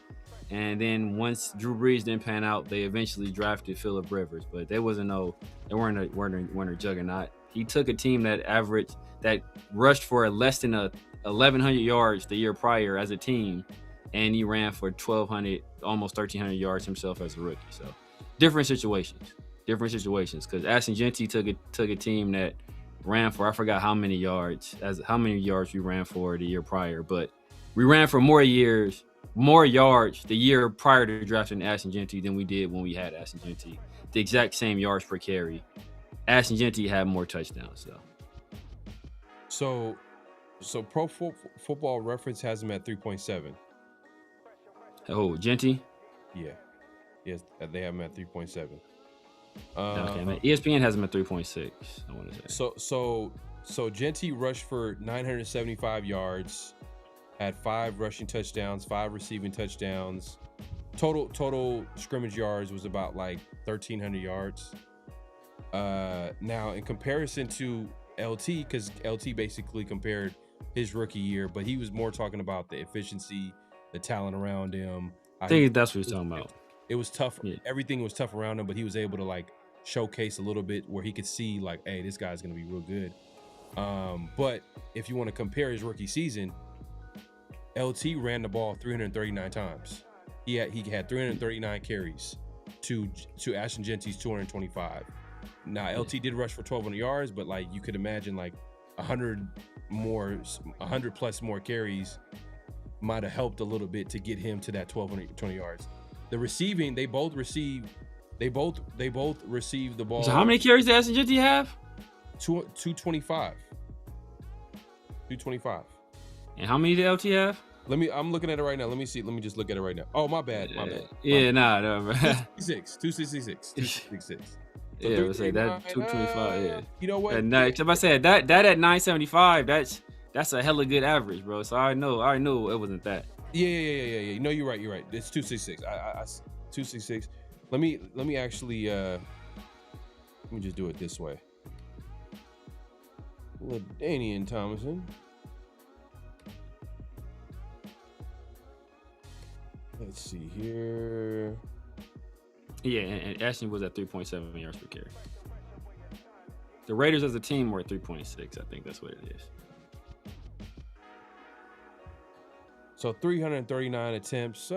And then once Drew Brees didn't pan out, they eventually drafted Phillip Rivers. But they weren't a juggernaut. He took a team that rushed for less than 1,100 yards the year prior as a team, and he ran for 1,200, almost 1,300 yards himself as a rookie. So different situations, because Ashton Jeanty took a team that ran for, I forgot how many yards we ran for the year prior, but we ran for more yards the year prior to drafting Ashton Jeanty than we did when we had Ashton Jeanty. The exact same yards per carry. Ashton Jeanty had more touchdowns though. So Pro Football Reference has him at 3.7. Oh, Jeanty? Yeah. Yes, they have him at 3.7. Okay, man. ESPN has him at 3.6, I want to say. So Jeanty rushed for 975 yards, had 5 rushing touchdowns, 5 receiving touchdowns. Total scrimmage yards was about like 1,300 yards. Now, in comparison to LT, because LT basically compared his rookie year, but he was more talking about the efficiency, the talent around him. I think that's what he's talking about. It was tough. Yeah. Everything was tough around him, but he was able to like showcase a little bit where he could see like, hey, this guy's going to be real good. But if you want to compare his rookie season, LT ran the ball 339 times. He had 339 carries to Ashton Jeanty's 225. Now, LT did rush for 1,200 yards, but like you could imagine like 100 plus more carries might have helped a little bit to get him to that 1,220 yards. The receiving, they both received the ball. So how many carries did Ashton Jeanty have? 225. 225. And how many did LT have? I'm looking at it right now. Let me see. Let me just look at it right now. Oh, my bad. Yeah, nah, bro. 266. So yeah, let's say that 225. Yeah. You know what? And if I said that at 975, that's a hella good average, bro. So I know it wasn't that. Yeah. No, you're right. It's 266. I 266. Let me actually let me just do it this way. LaDainian Thomason. Let's see here. Yeah, and Ashton was at 3.7 yards per carry. The Raiders as a team were at 3.6. I think that's what it is. So 339 attempts.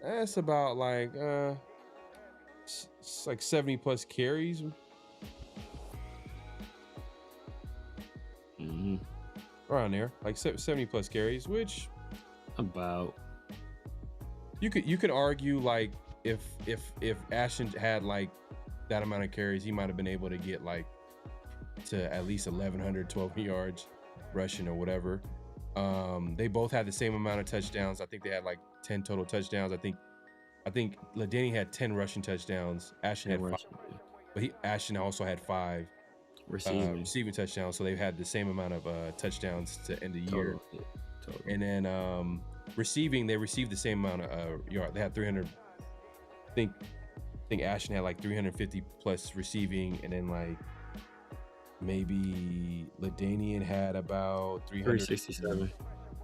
That's about like it's like 70 plus carries. Mm-hmm. Around there, like 70 plus carries, which about you could argue like if Ashton had like that amount of carries, he might have been able to get like to at least 1,100, 1,200 yards rushing or whatever. They both had the same amount of touchdowns. I think they had like 10 total touchdowns. I think LaDainian had 10 rushing touchdowns. Ashton had 5, but Ashton also had 5 receiving touchdowns. So they've had the same amount of touchdowns to end the year. Total. And then receiving, they received the same amount of yards. They had 300. I think Ashton had like 350 plus receiving, and then like maybe LaDainian had about 367.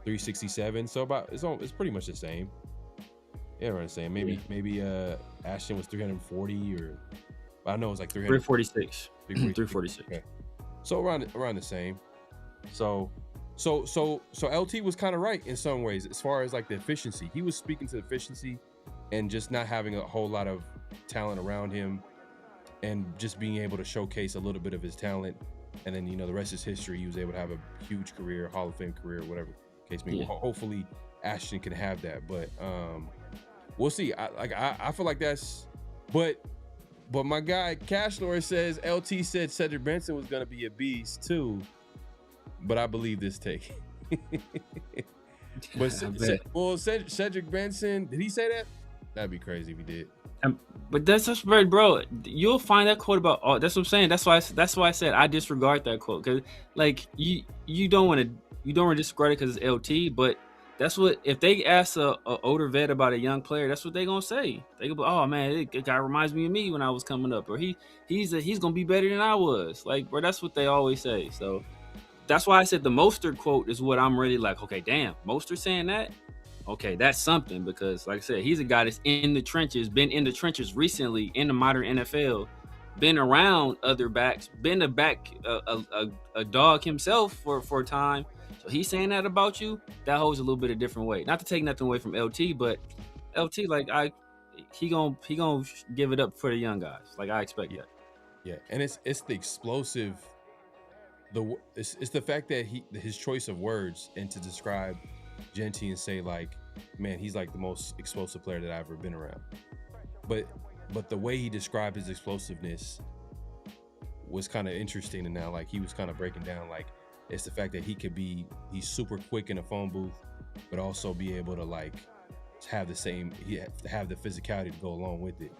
367. So about it's pretty much the same. Yeah, around the same. Maybe Ashton was 340, or I know it was like 346. 346. Okay. So around the same. So LT was kind of right in some ways as far as like the efficiency. He was speaking to the efficiency and just not having a whole lot of talent around him, and just being able to showcase a little bit of his talent. And then, the rest is history. He was able to have a huge career, Hall of Fame career, whatever case may be. Hopefully Ashton can have that, but we'll see. I feel like that's, but my guy Cash Lord says LT said Cedric Benson was going to be a beast too, but I believe this take. But Cedric Benson, did he say that? That'd be crazy if he did. But that's just right, bro. You'll find that quote about all. That's what I'm saying. That's why I said I disregard that quote, because like you don't want to disregard it because it's LT. But that's what, if they ask a older vet about a young player, that's what they gonna say. They go, oh man, it guy reminds me of me when I was coming up, or he's gonna be better than I was. Like, bro, that's what they always say. So that's why I said the Mostert quote is what I'm really like. Okay, damn, Mostert saying that. Okay, that's something, because like I said, he's a guy that's in the trenches, been in the trenches recently in the modern NFL, been around other backs, been a dog himself for a time. So he's saying that about you, that holds a little bit of different weight. Not to take nothing away from LT, but LT, like he gonna give it up for the young guys. Like I expect that. Yeah, and it's the explosive, it's the fact that his choice of words and to describe Jeanty and say like, man, he's like the most explosive player that I've ever been around. But the way he described his explosiveness was kind of interesting, and now like he was kind of breaking down like it's the fact that he's super quick in a phone booth, but also be able to like have the physicality to go along with it,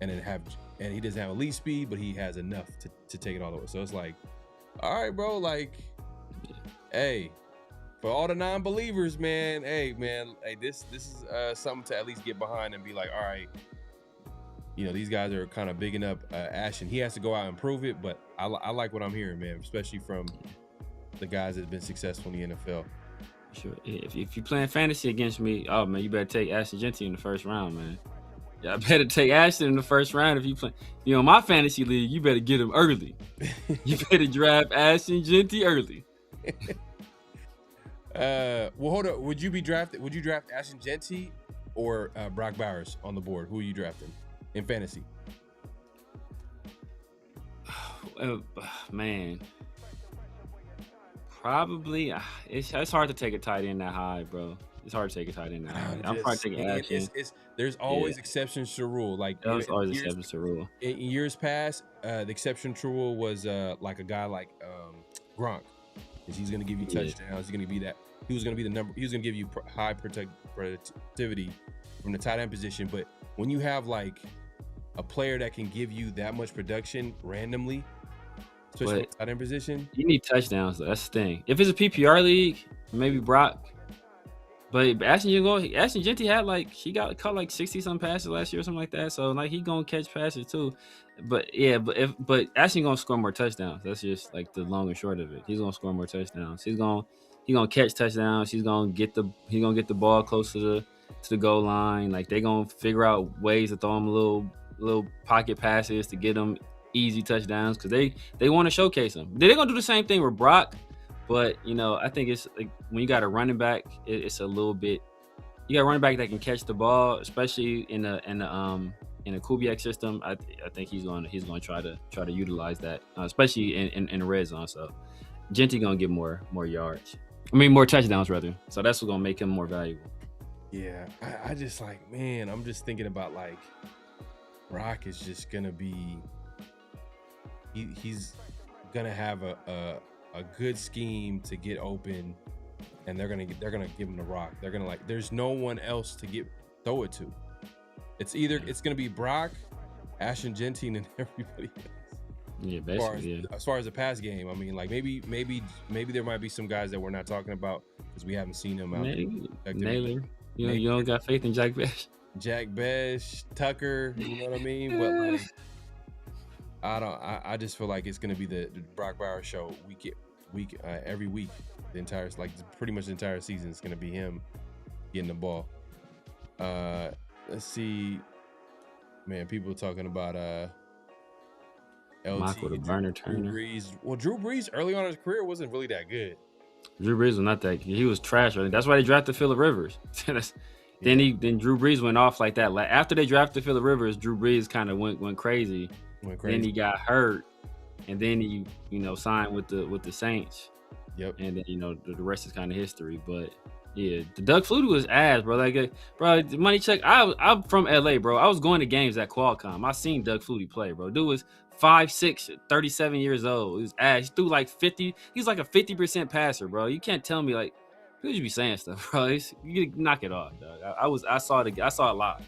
and then he doesn't have elite speed, but he has enough to take it all the way. So it's like, all right, bro, like, hey. For all the non-believers, man, this is something to at least get behind and be like, all right, these guys are kind of bigging up Ashton. He has to go out and prove it, but I like what I'm hearing, man, especially from the guys that have been successful in the NFL. Sure. If you're playing fantasy against me, oh man, you better take Ashton Jeanty in the first round, man. Yeah, I better take Ashton in the first round if you play. My fantasy league, you better get him early. You better draft Ashton Jeanty early. Well, hold up. Would you draft Ashton Jeanty or Brock Bowers on the board? Who are you drafting in fantasy? Man, probably it's hard to take a tight end that high, bro. It's hard to take a tight end now. I'm Just- probably taking Ashton. There's always exceptions to the rule. Like There's always exceptions to the rule. In years past, the exception to rule was like a guy like Gronk, because he's going to give you touchdowns. He's going to be that. He was going to be the number. He was going to give you high productivity from the tight end position. But when you have like a player that can give you that much production randomly, especially in the tight end position, you need touchdowns. Though. That's the thing. If it's a PPR league, maybe Brock. But Ashton Jeanty had like he got caught like 60-some passes last year or something like that. So like he gonna catch passes too. But yeah, but Ashton gonna score more touchdowns. That's just like the long and short of it. He's gonna score more touchdowns. He's gonna catch touchdowns. He's gonna get the ball close to the goal line. Like they gonna figure out ways to throw him little pocket passes to get them easy touchdowns because they want to showcase him. They're gonna do the same thing with Brock. But, you know, I think it's like when you got a running back, it's a little bit. You got a running back that can catch the ball, especially in a Kubiak system. I think he's going to try to utilize that, especially in the red zone. So, Jeanty going to get more yards. I mean, more touchdowns rather. So that's what's going to make him more valuable. Yeah, I just like, man, I'm just thinking about like Brock is just going to be. He's going to have a good scheme to get open, and they're gonna give him the rock. They're gonna like. There's no one else to throw it to. It's gonna be Brock, Ashton Jeanty, and everybody else. Yeah, basically. As far as the pass game, I mean, like maybe there might be some guys that we're not talking about because we haven't seen them out there. Naylor, you don't got faith in Jack Besh. Jack Besh, Tucker, you know what I mean? But like, I just feel like it's gonna be the Brock Bowers show every week. The entire pretty much the entire season is gonna be him getting the ball. Let's see, man. People talking about LT, Michael the Burner Turner. Drew Brees. Well, Drew Brees early on in his career wasn't really that good. Drew Brees was not that good. He was trash. Right? That's why they drafted Phillip Rivers. Then Drew Brees went off like that. Like after they drafted Phillip Rivers, Drew Brees kind of went crazy. Then he got hurt, and then he signed with the Saints. Yep. And then the rest is kind of history. But yeah, the Doug Flutie was ass, bro. Like, bro, money check. I'm from LA, bro. I was going to games at Qualcomm. I seen Doug Flutie play, bro. Dude was 5'6", 37 years old. He was ass. He threw like 50. He's like a 50% passer, bro. You can't tell me like who should be saying stuff, bro. You knock it off, dog. I saw it live.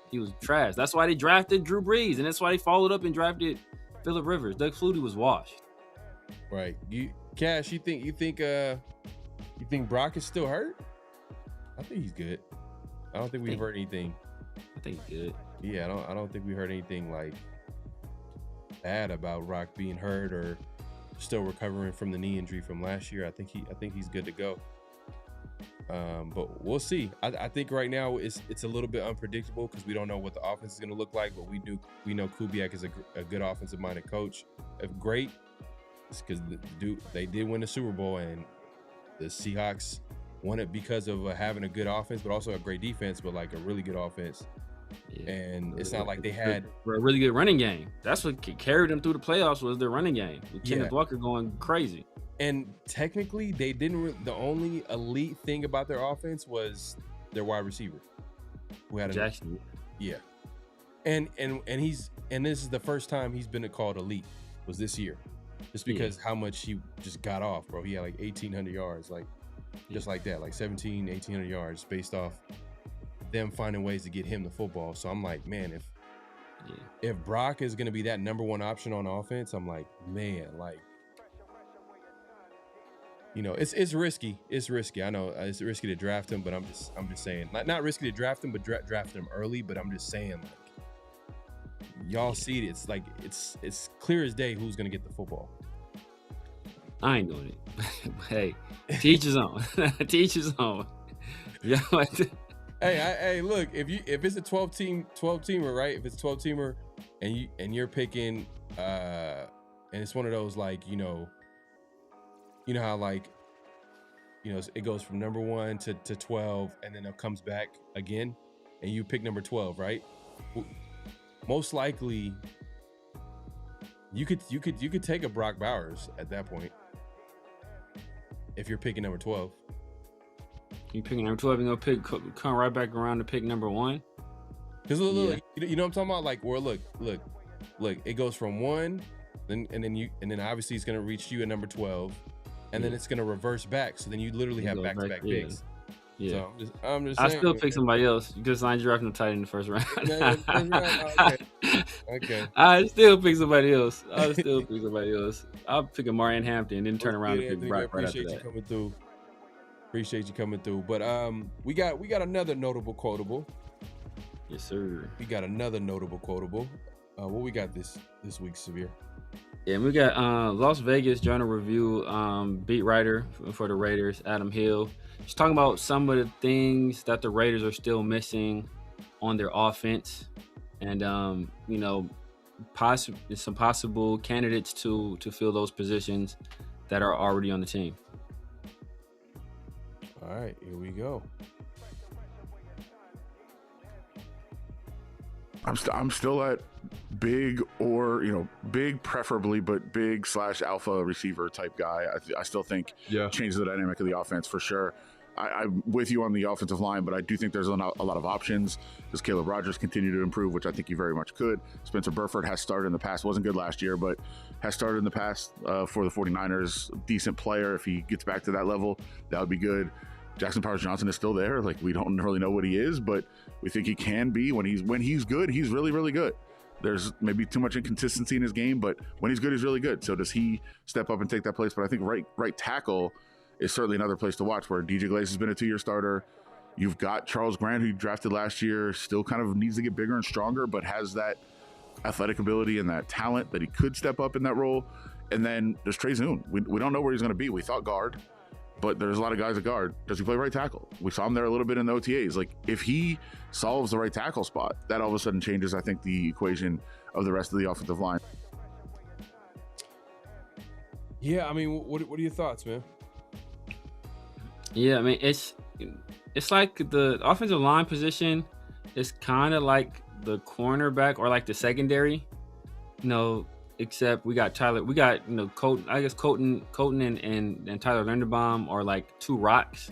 He was trash. That's why they drafted Drew Brees, and that's why they followed up and drafted Phillip Rivers. Doug Flutie was washed. Right. Cash, you think Brock is still hurt? I think he's good. I don't think we've heard anything. I think he's good. Yeah, I don't think we heard anything like bad about Brock being hurt or still recovering from the knee injury from last year. I think he's good to go. But we'll see. I think right now it's a little bit unpredictable because we don't know what the offense is going to look like. But we know Kubiak is a good offensive-minded coach. If great, it's because they did win the Super Bowl, and the Seahawks won it because of having a good offense, but also a great defense, but like a really good offense. Yeah. And it's not like they had a really good running game. That's what carried them through the playoffs was their running game. With Kenneth Walker going crazy. And technically, they didn't. The only elite thing about their offense was their wide receiver, who had Jackson. Yeah, and this is the first time he's been called elite. Was this year, just because how much he just got off, bro. He had like 1,800 yards, like just like that, like 1,800 yards, based off them finding ways to get him the football. So I'm like, man, if Brock is gonna be that number one option on offense, I'm like, man, like. It's risky. It's risky. I know it's risky to draft him, but I'm just saying, not risky to draft him, but draft him early. But I'm just saying, like, y'all see it. It's like it's clear as day who's gonna get the football. I ain't doing it. Hey, teach his own. Teach his own. Yeah. Hey, look, if it's a 12-teamer, right? If it's a 12-teamer, and you're picking, and it's one of those like you know how like, it goes from number 1 to 12, and then it comes back again, and you pick number 12, right? Most likely, you could take a Brock Bowers at that point if you're picking number 12. You picking number 12, you're gonna come right back around to pick number 1. Because look, you know what I'm talking about? Like, where look, it goes from 1, and then obviously it's gonna reach you at number 12, and then it's gonna reverse back. So then you literally have back-to-back picks. Yeah. So I'm just saying, I still pick somebody else because I drafted him tight in the first round. Okay. I still pick somebody else. I'll pick a Marion Hampton and then turn around and pick Brock right after that. Appreciate you coming through. But we got another notable quotable. Yes, sir. We got another notable quotable. What we got this week, Severe? Yeah, and we got Las Vegas Journal Review beat writer for the Raiders, Adam Hill. He's talking about some of the things that the Raiders are still missing on their offense, and some possible candidates to fill those positions that are already on the team. All right, here we go. I'm still at big big preferably, but big / alpha receiver type guy. I still think changes the dynamic of the offense for sure. I'm with you on the offensive line, but I do think there's a lot of options. Does Caleb Rogers continue to improve, which I think he very much could. Spencer Burford has started in the past, wasn't good last year, but has started in the past for the 49ers. Decent player. If he gets back to that level, that would be good. Jackson Powers-Johnson is still there. Like, we don't really know what he is, but we think he can be. When he's good, he's really, really good. There's maybe too much inconsistency in his game, but when he's good, he's really good. So does he step up and take that place? But I think right tackle is certainly another place to watch, where DJ Glaze has been a 2-year starter. You've got Charles Grant, who you drafted last year, still kind of needs to get bigger and stronger, but has that athletic ability and that talent that he could step up in that role. And then there's Trey Zoon. We don't know where he's going to be. We thought guard, but there's a lot of guys at guard. Does he play right tackle? We saw him there a little bit in the OTAs. Like, if he solves the right tackle spot, that all of a sudden changes, I think, the equation of the rest of the offensive line. Yeah, I mean, what are your thoughts, man? Yeah, I mean, it's like the offensive line position is kind of like the cornerback or like the secondary, except we got Colton. I guess Colton and Tyler Linderbaum are like two rocks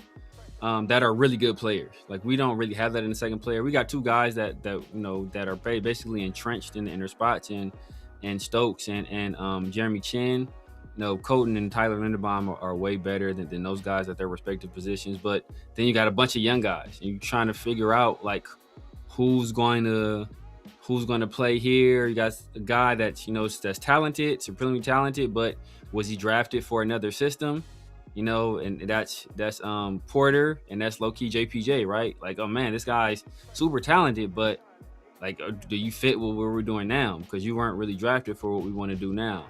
that are really good players. Like, we don't really have that in the second player. We got two guys that are basically entrenched in their spots, and Stokes and Jeremy Chin. Colton and Tyler Linderbaum are way better than those guys at their respective positions. But then you got a bunch of young guys, and you're trying to figure out like who's going to play here. You got a guy that's that's talented, supremely talented, but was he drafted for another system? And that's Porter, and that's low key JPJ, right? Like, oh man, this guy's super talented, but like, do you fit with what we're doing now? Because you weren't really drafted for what we want to do now.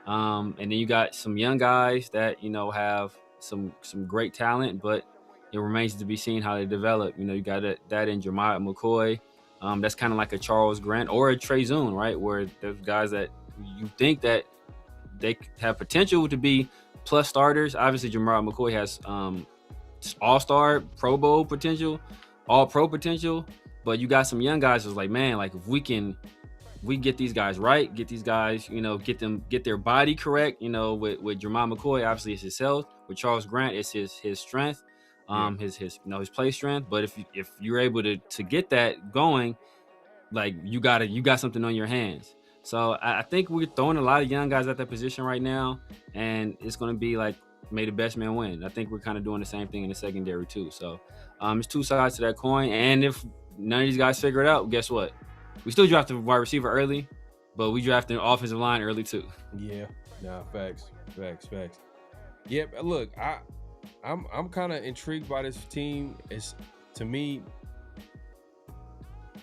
And then you got some young guys that have some great talent, but it remains to be seen how they develop. You got that in Jahmyr McCoy. That's kind of like a Charles Grant or a Trey Zoon, right? Where there's guys that you think that they have potential to be plus starters. Obviously, Jahmyr McCoy has all-star, Pro Bowl potential, all-pro potential. But you got some young guys that's like, man, like if we get these guys right, get these guys, get their body correct. With Jahmyr McCoy, obviously it's his health. With Charles Grant, it's his strength, his play strength. But if you're able to get that going, like you got something on your hands. So I think we're throwing a lot of young guys at that position right now, and it's going to be like, may the best man win. I think we're kind of doing the same thing in the secondary too. So it's two sides to that coin. And if none of these guys figure it out, guess what? We still drafted a wide receiver early, but we drafted an offensive line early too. Yeah, facts. Yeah, look, I'm kind of intrigued by this team. To me,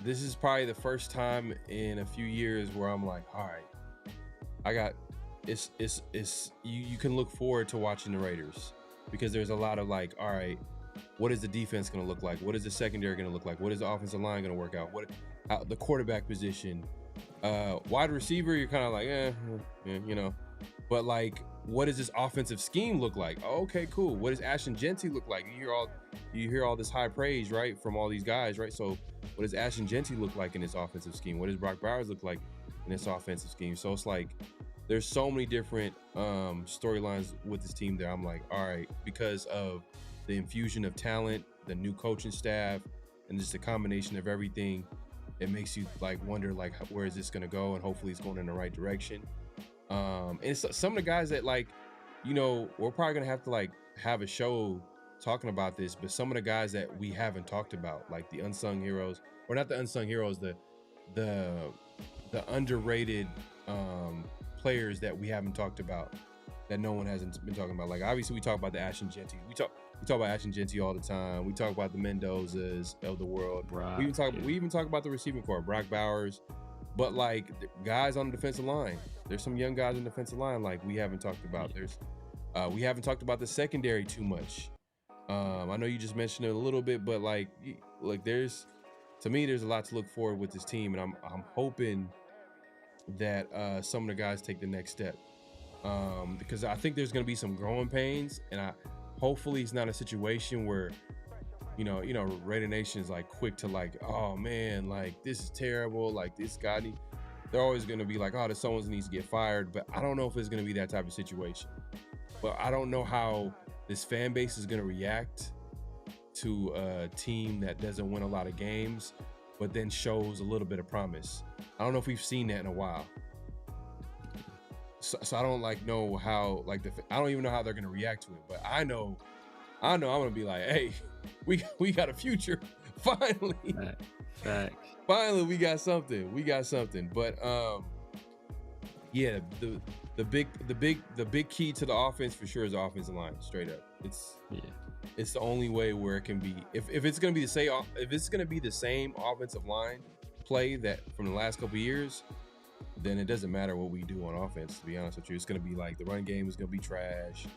this is probably the first time in a few years where I'm like, all right, you can look forward to watching the Raiders, because there's a lot of like, all right, what is the defense going to look like? What is the secondary going to look like? What is the offensive line going to work out? The quarterback position, wide receiver, you're kind of like, but like, what does this offensive scheme look like? Oh, okay, cool. What does Ashton Jeanty look like? You hear all this high praise, right, from all these guys, right? So what does Ashton Jeanty look like in this offensive scheme? What does Brock Bowers look like in this offensive scheme? So it's like, there's so many different storylines with this team that I'm like, all right, because of the infusion of talent the new coaching staff, and just a combination of everything. It makes you like wonder like where is this going to go, and hopefully it's going in the right direction. And some of the guys that like, you know, we're probably going to have to like have a show talking about this, but some of the guys that we haven't talked about, like the unsung heroes, or not the unsung heroes, the underrated players that we haven't talked about, that no one hasn't been talking about. Like obviously we talk about the Ashton Jeanty. We talk about Ashton Jeanty all the time. We talk about the Mendozas of the world. We even talk about the receiving corps, Brock Bowers. But like guys on the defensive line, there's some young guys on the defensive line like we haven't talked about. We haven't talked about the secondary too much. I know you just mentioned it a little bit, but like there's a lot to look forward with this team, and I'm hoping that some of the guys take the next step, because I think there's going to be some growing pains, and hopefully it's not a situation where you know Raider Nation is like quick to like, oh man, like this is terrible, like this guy they're always going to be like, oh, someone needs to get fired. But I don't know if it's going to be that type of situation. But I don't know how this fan base is going to react to a team that doesn't win a lot of games, but then shows a little bit of promise. I don't know if we've seen that in a while. So I don't like know how I don't even know how they're going to react to it. But I know I'm going to be like, hey, we got a future. Finally. Facts. Finally, we got something. But yeah, the big key to the offense for sure is the offensive line. Straight up, it's the only way where it can be. If it's gonna be the same offensive line play that from the last couple of years, then it doesn't matter what we do on offense. To be honest with you, it's gonna be like the run game is gonna be trash.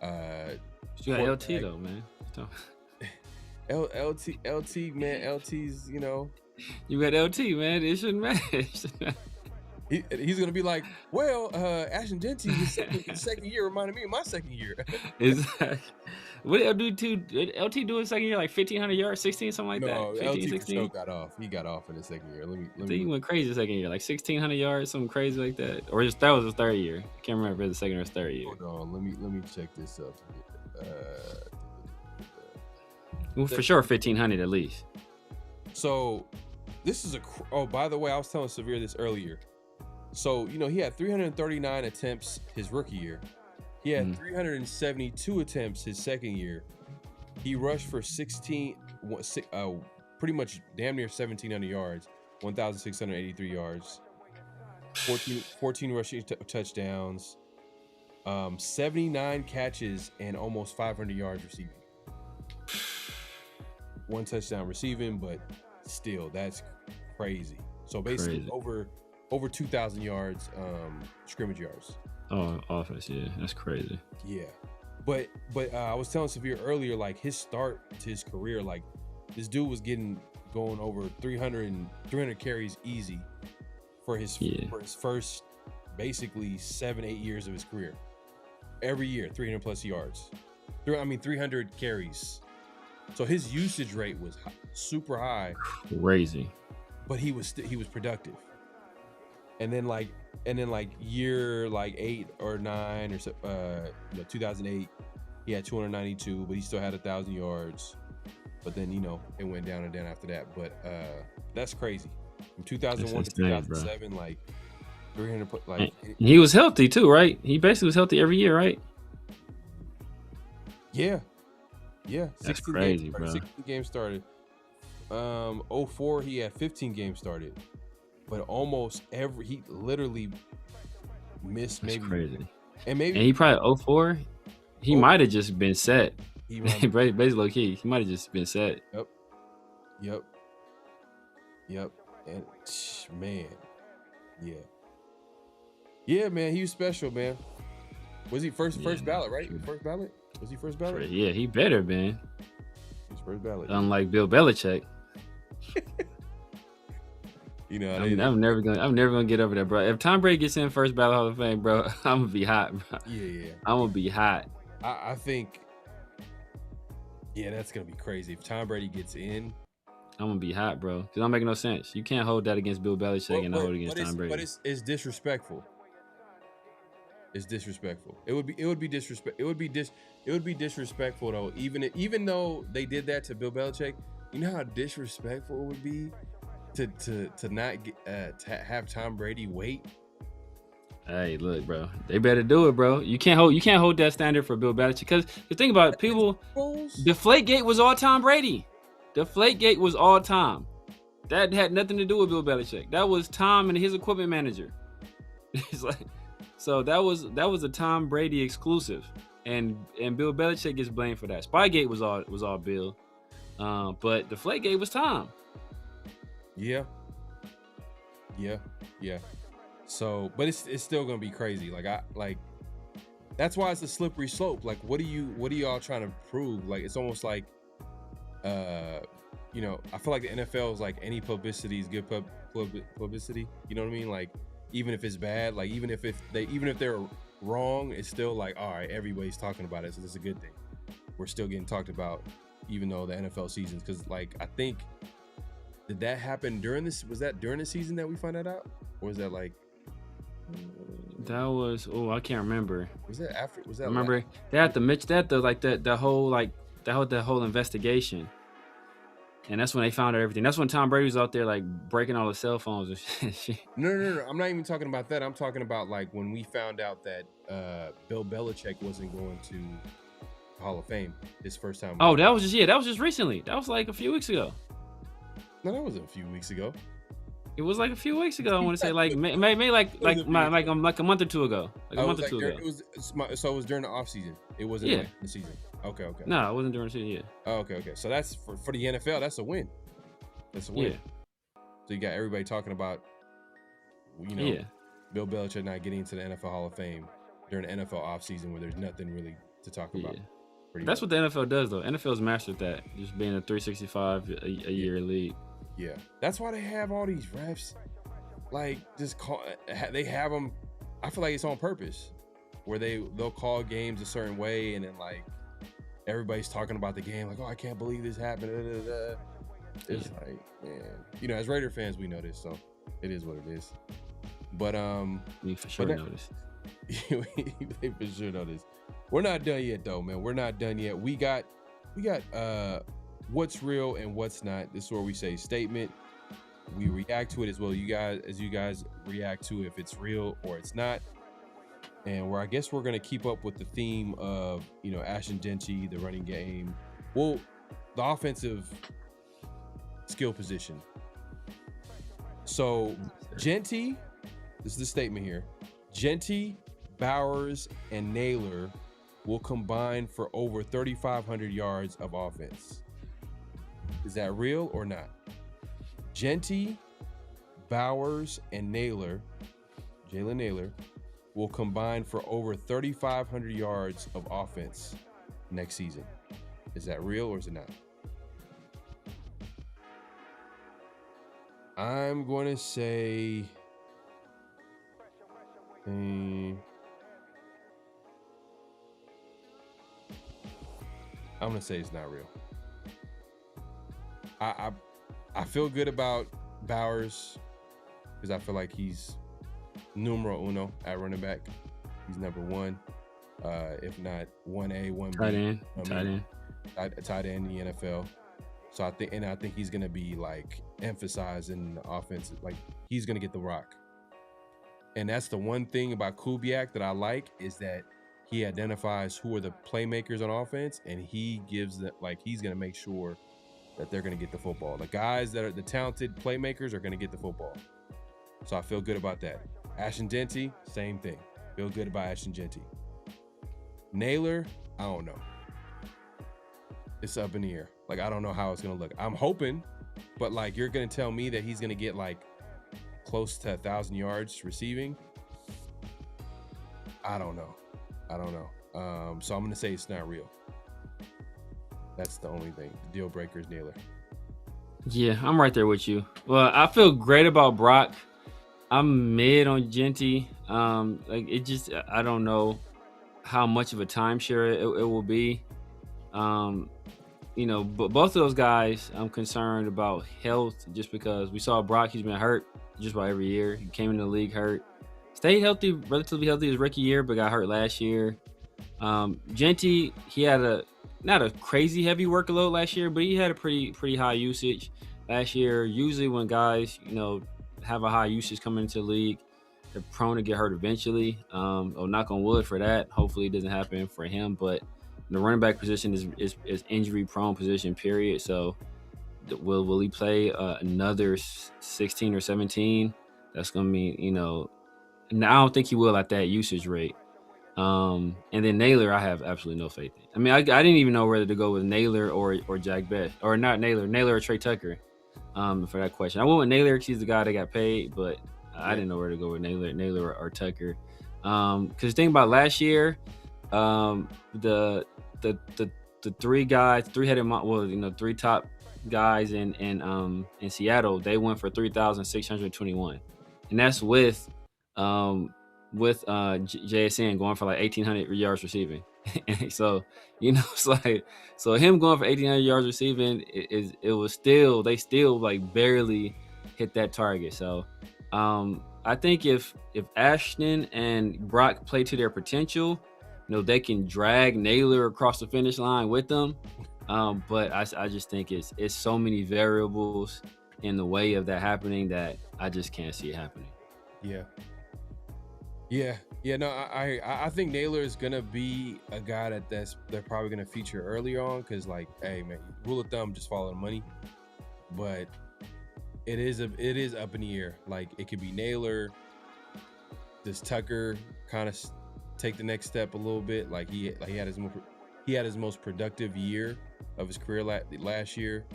You got LT though, man. LT, man. LT's, you know. You got LT, man. It shouldn't matter. He's gonna be like, well, Ashton Jeanty, his second year reminded me of my second year. Exactly. What did LT do his second year? Like 1,500 yards, 16, something like that. No, 15, LT 16? sure got off. He got off in his second year. Let me. He went crazy the second year, like 1,600 yards, something crazy like that. Or that was his third year. I can't remember if it was the second or his third year. Hold on, let me check this up. Well, for sure, 1,500 at least. So, this is by the way, I was telling Severe this earlier. So, you know, he had 339 attempts his rookie year. He had 372 attempts his second year. He rushed for pretty much damn near 1,700 yards, 1,683 yards, 14 rushing touchdowns, 79 catches, and almost 500 yards receiving. One touchdown receiving, but still, that's crazy. So basically, over 2,000 yards, scrimmage yards. Oh, offense, yeah, that's crazy. Yeah, but I was telling Severe earlier, like his start to his career, like this dude was going over 300 carries easy for his first basically 7-8 years of his career. Every year, 300 plus yards. 300 carries. So his usage rate was super high. Crazy. But he was productive. And then year 8 or 9 or so, 2008, he had 292, but he still had 1,000 yards. But then, it went down and down after that. But that's crazy. From 2001 to 2007, bro. 300. He was healthy too, right? He basically was healthy every year, right? Yeah. That's crazy, bro. 16 games started. 04, he had 15 games started. But almost he literally missed. That's maybe crazy. And he probably 04. He might have just been set. Basically, low key, he might have just been set. Yep. And man, yeah, man, he was special, man. Was he first ballot, right? First ballot? Was he first ballot? Yeah, he better been. He's first ballot. Unlike Bill Belichick. I'm never gonna get over that, bro. If Tom Brady gets in first ballot Hall of Fame, bro, I'm gonna be hot, bro. Yeah. I'm gonna be hot. I think, that's gonna be crazy if Tom Brady gets in. I'm gonna be hot, bro. Cause it don't make no sense. You can't hold that against Bill Belichick and not hold it against Tom Brady. But it's disrespectful. is disrespectful. It would be disrespectful though. Even though they did that to Bill Belichick, you know how disrespectful it would be to not get, to have Tom Brady wait. Hey, look, bro. They better do it, bro. You can't hold that standard for Bill Belichick because the thing about it, people, Deflategate was all Tom Brady. Deflategate was all Tom. That had nothing to do with Bill Belichick. That was Tom and his equipment manager. It's like, so that was a Tom Brady exclusive, and Bill Belichick gets blamed for that. Spygate was all Bill, but Deflategate was Tom. Yeah. So, but it's still gonna be crazy. That's why it's a slippery slope. Like, what are y'all trying to prove? Like, it's almost like, I feel like the NFL is like any publicity is good publicity. You know what I mean? Like, even if it's bad, like even if they're wrong, it's still like, all right, everybody's talking about it, so this is a good thing. We're still getting talked about, even though the NFL seasons. Because like, I think, did that happen during this? Was that during the season that we found that out, or was that like? That was I can't remember. Was that after? Was that? I remember they had the whole investigation, and that's when they found out everything. That's when Tom Brady was out there like breaking all the cell phones and shit. No. I'm not even talking about that. I'm talking about like when we found out that Bill Belichick wasn't going to the Hall of Fame his first time. Oh, that was just recently. That was like a few weeks ago. No, that wasn't a few weeks ago. It was like a few weeks ago. I want to say like maybe like a month or two ago. Like a month or two ago. So it was during the off season. It wasn't like the season. Okay. No, it wasn't during the season. Yeah. Oh, okay. So that's for the NFL. That's a win. That's a win. Yeah. So you got everybody talking about, Bill Belichick not getting into the NFL Hall of Fame during the NFL off season where there's nothing really to talk about. That's what the NFL does though. NFL's mastered that, just being a 365 a year league. Yeah, that's why they have all these refs. Like, they have them. I feel like it's on purpose, where they'll call games a certain way, and then like everybody's talking about the game, like, oh, I can't believe this happened. It's like, man, as Raider fans, we know this, so it is what it is. But we for sure know this. They for sure know this. We're not done yet, though, man. We're not done yet. We got what's real and what's not. This is where we say statement. We react to it as well. You guys react to if it's real or it's not. And I guess we're gonna keep up with the theme of Ashton Jeanty, the running game. Well, the offensive skill position. So Jeanty, this is the statement here. Jeanty, Bowers, and Naylor will combine for over 3,500 yards of offense. Is that real or not? Jeanty, Bowers, and Jalen Naylor, will combine for over 3,500 yards of offense next season. Is that real or is it not? I'm going to say... I'm going to say it's not real. I feel good about Bowers because I feel like he's numero uno at running back. He's number one, if not 1A, 1B. Tight end in the NFL. So I think he's gonna be like emphasized in the offense. Like he's gonna get the rock. And that's the one thing about Kubiak that I like is that he identifies who are the playmakers on offense, and he gives that, like, he's gonna make sure that they're gonna get the football. The guys that are the talented playmakers are gonna get the football. So I feel good about that. Ashton Jeanty, same thing. Feel good about Ashton Jeanty. Naylor, I don't know. It's up in the air. Like, I don't know how it's gonna look. I'm hoping, but like, you're gonna tell me that he's gonna get like close to 1,000 yards receiving. I don't know. So I'm gonna say it's not real. That's the only thing. The deal breaker is Naylor. Yeah, I'm right there with you. Well, I feel great about Brock. I'm mid on Jeanty. Like, it just, I don't know how much of a timeshare it will be. But both of those guys, I'm concerned about health, just because we saw Brock, he's been hurt just about every year. He came into the league hurt. stayed healthy, relatively healthy his rookie year, but got hurt last year. Jeanty, he had not a crazy heavy workload last year, but he had a pretty high usage last year. Usually when guys, have a high usage coming into the league, they're prone to get hurt eventually. Knock on wood for that. Hopefully it doesn't happen for him, but the running back position is injury prone position, period. So will he play another 16 or 17? That's going to mean, and I don't think he will at that usage rate. And then Naylor, I have absolutely no faith in. I mean, I didn't even know whether to go with Naylor or Jack Best, or not Naylor or Trey Tucker, for that question. I went with Naylor because he's the guy that got paid, but I didn't know where to go with Naylor or Tucker. Because the thing about last year, the three guys, three top guys in Seattle, they went for 3,621, and that's with JSN going for like 1,800 yards receiving. So it's like, so him going for 1,800 yards receiving they still like barely hit that target. So I think if Ashton and Brock play to their potential, they can drag Naylor across the finish line with them. But I just think it's so many variables in the way of that happening that I just can't see it happening. No, I think Naylor is gonna be a guy they're probably gonna feature early on, because like, hey man, rule of thumb, just follow the money. But it is up in the air. Like, it could be Naylor. Does Tucker kind of take the next step a little bit? Like he had his most productive year of his career last year.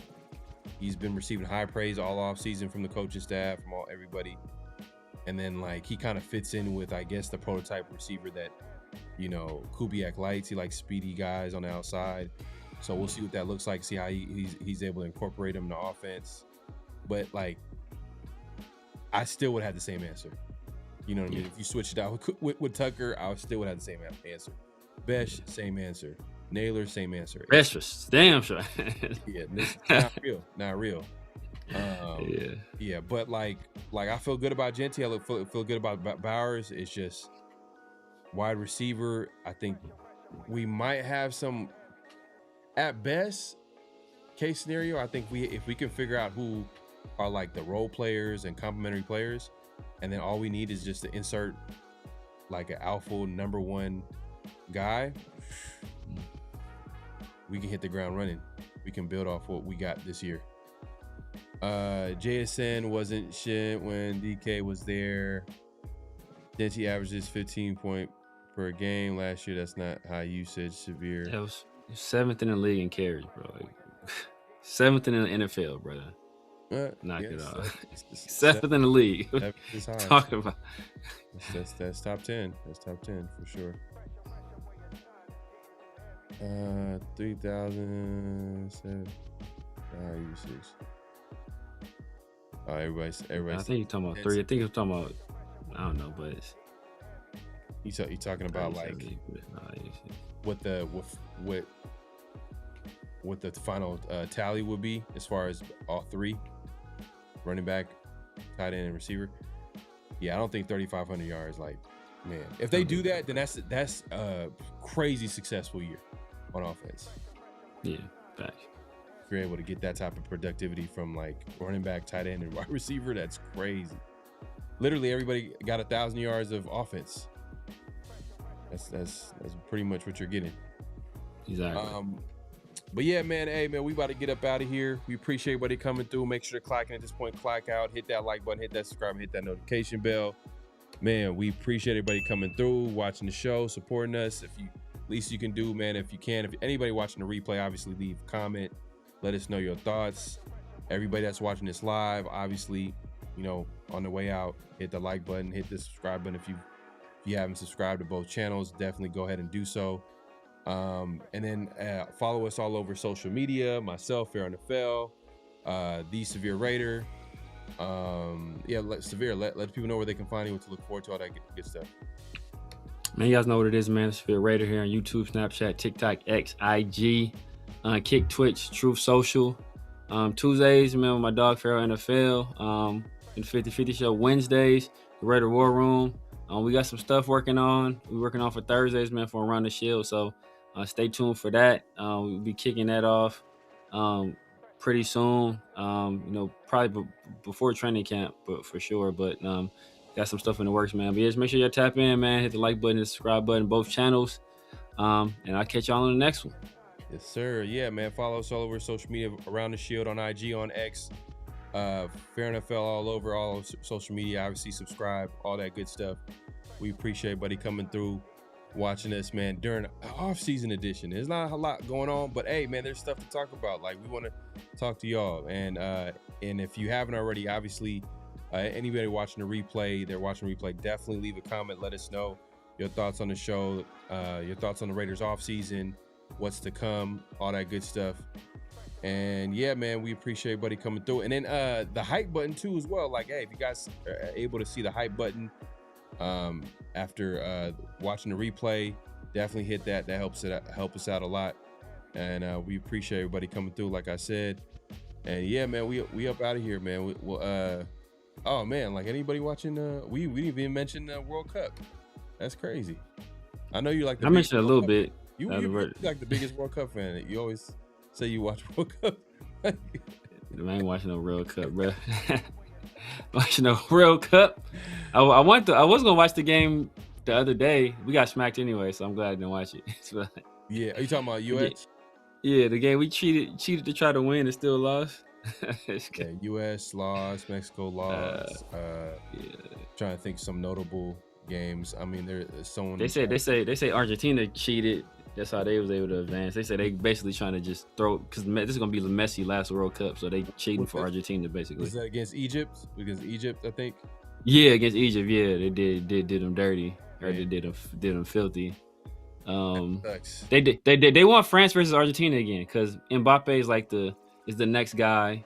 He's been receiving high praise all off season from the coaching staff, from everybody. And then like he kind of fits in with, I guess, the prototype receiver that, Kubiak likes. He likes speedy guys on the outside. So we'll see what that looks like, see how he's able to incorporate him in the offense. But like, I still would have the same answer. You know what I mean? If you switch it out with Tucker, I still would have the same answer. Besh, same answer. Naylor, same answer. Besh was damn sure. Not real. But like I feel good about Jeanty. I feel good about Bowers. It's just wide receiver. I think we might have some, at best case scenario. I think if we can figure out who are like the role players and complementary players, and then all we need is just to insert like an alpha number one guy, we can hit the ground running. We can build off what we got this year. JSN wasn't shit when DK was there. Jeanty averages 15 points per game last year. That's not high usage. Severe. That was 7th in the league in carries, bro. Like, 7th in the NFL, brother. Knock it off. 7th in the league. Talking about. That's top 10. That's top 10 for sure. 3,007 high usage. Everybody's. I think you're talking about 3. I think you're talking about, I don't know, but it's. You talking about like what the final tally would be as far as all three, running back, tight end, and receiver. Yeah, I don't think 3,500 yards. Like, man, if they do that, then that's a crazy successful year on offense. Yeah, facts. If you're able to get that type of productivity from like running back, tight end, and wide receiver, that's crazy. Literally everybody got 1,000 yards of offense. That's pretty much what you're getting. Exactly. But yeah, man, hey man, we about to get up out of here. We appreciate everybody coming through. Make sure to clacking at this point, clack out, hit that like button, hit that subscribe, and hit that notification bell. Man, we appreciate everybody coming through, watching the show, supporting us. Least you can do, man, if you can. If anybody watching the replay, obviously leave a comment. Let us know your thoughts. Everybody that's watching this live, obviously, on the way out, hit the like button, hit the subscribe button. If you haven't subscribed to both channels, definitely go ahead and do so. And then follow us all over social media. Myself, PharoahNFL, the Severe Raider. Severe. Let people know where they can find you, what to look forward to, all that good stuff. Man, you guys know what it is, man. It's Severe Raider here on YouTube, Snapchat, TikTok, X, IG, Kick, Twitch, Truth Social. Tuesdays, man, with my dog PharoahNFL. In the 50-50 show. Wednesdays, the Raider War Room. We got some stuff working on. We're working on for Thursdays, man, for Around the Shield. So stay tuned for that. We'll be kicking that off pretty soon. Probably before training camp, but for sure. But got some stuff in the works, man. But just make sure you tap in, man. Hit the like button, the subscribe button, both channels. And I'll catch y'all on the next one. Yes, sir. Yeah, man. Follow us all over social media, Around the Shield on IG, on X, PharoahNFL all over all social media. Obviously, subscribe, all that good stuff. We appreciate buddy coming through, watching us, man, during off-season edition. There's not a lot going on, but hey, man, there's stuff to talk about. Like, we want to talk to y'all. And if you haven't already, obviously, anybody watching the replay, definitely leave a comment. Let us know your thoughts on the show, your thoughts on the Raiders off-season, what's to come, all that good stuff. And yeah, man, we appreciate buddy coming through. And then the hype button too as well. Like, hey, if you guys are able to see the hype button after watching the replay, definitely hit that. That help us out a lot. And we appreciate everybody coming through, like I said. And yeah, man, we up out of here, man. Oh man, like anybody watching we didn't even mention the World Cup. That's crazy. I know you like I mentioned a little bit. You like the biggest World Cup fan. You always say you watch World Cup. I ain't watching no World Cup, bro. Watching no World Cup. I was gonna watch the game the other day. We got smacked anyway, so I'm glad I didn't watch it. Yeah, are you talking about US? Yeah, the game we cheated to try to win and still lost. Yeah, US lost, Mexico lost. Trying to think some notable games. I mean, there's someone. They say Argentina cheated. That's how they was able to advance. They say they basically trying to just throw, because this is gonna be the Messi last World Cup, so they cheating for Argentina basically. Was that against Egypt? Against Egypt, I think. Yeah, against Egypt. Yeah, they did them dirty, or they did them filthy. They want France versus Argentina again because Mbappe is the next guy,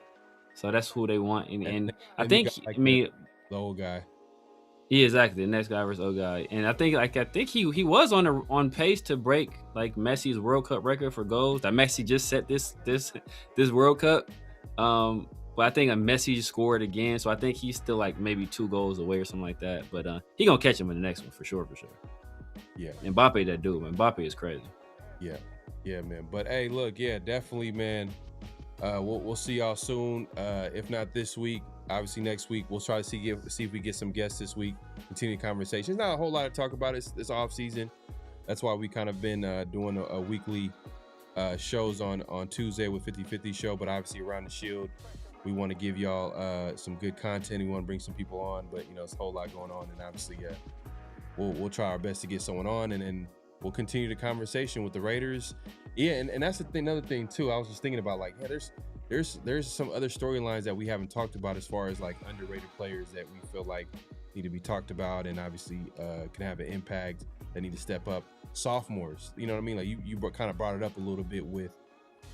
so that's who they want. And I think the old guy. Yeah, exactly. The next guy versus old guy, and I think he was on pace to break like Messi's World Cup record for goals. That Messi just set this World Cup, but I think Messi just scored again, so I think he's still like maybe 2 goals away or something like that. But he gonna catch him in the next one for sure. Yeah, Mbappe, that dude, man. Mbappe is crazy. Yeah, man. But hey, look, yeah, definitely, man. We'll see y'all soon. If not this week, obviously next week. We'll try to see if we get some guests this week. Continue conversations. Not a whole lot to talk about. It's off season. That's why we kind of been doing a weekly shows on Tuesday with 50-50 show. But obviously Around the Shield, we want to give y'all some good content. We want to bring some people on, but it's a whole lot going on. And obviously, we'll try our best to get someone on, and then we'll continue the conversation with the Raiders. Yeah, and that's the thing. Another thing too, I was just thinking about, like, yeah, there's some other storylines that we haven't talked about as far as like underrated players that we feel like need to be talked about, and obviously can have an impact, that need to step up. Sophomores, you know what I mean? Like you kind of brought it up a little bit with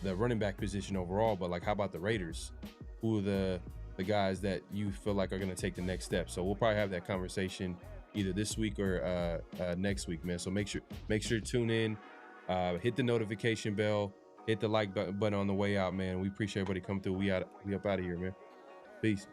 the running back position overall, but like, how about the Raiders? Who are the guys that you feel like are going to take the next step? So we'll probably have that conversation either this week or next week, man. So make sure to tune in, hit the notification bell, hit the like button on the way out, man. We appreciate everybody coming through. We up out of here, man. Peace.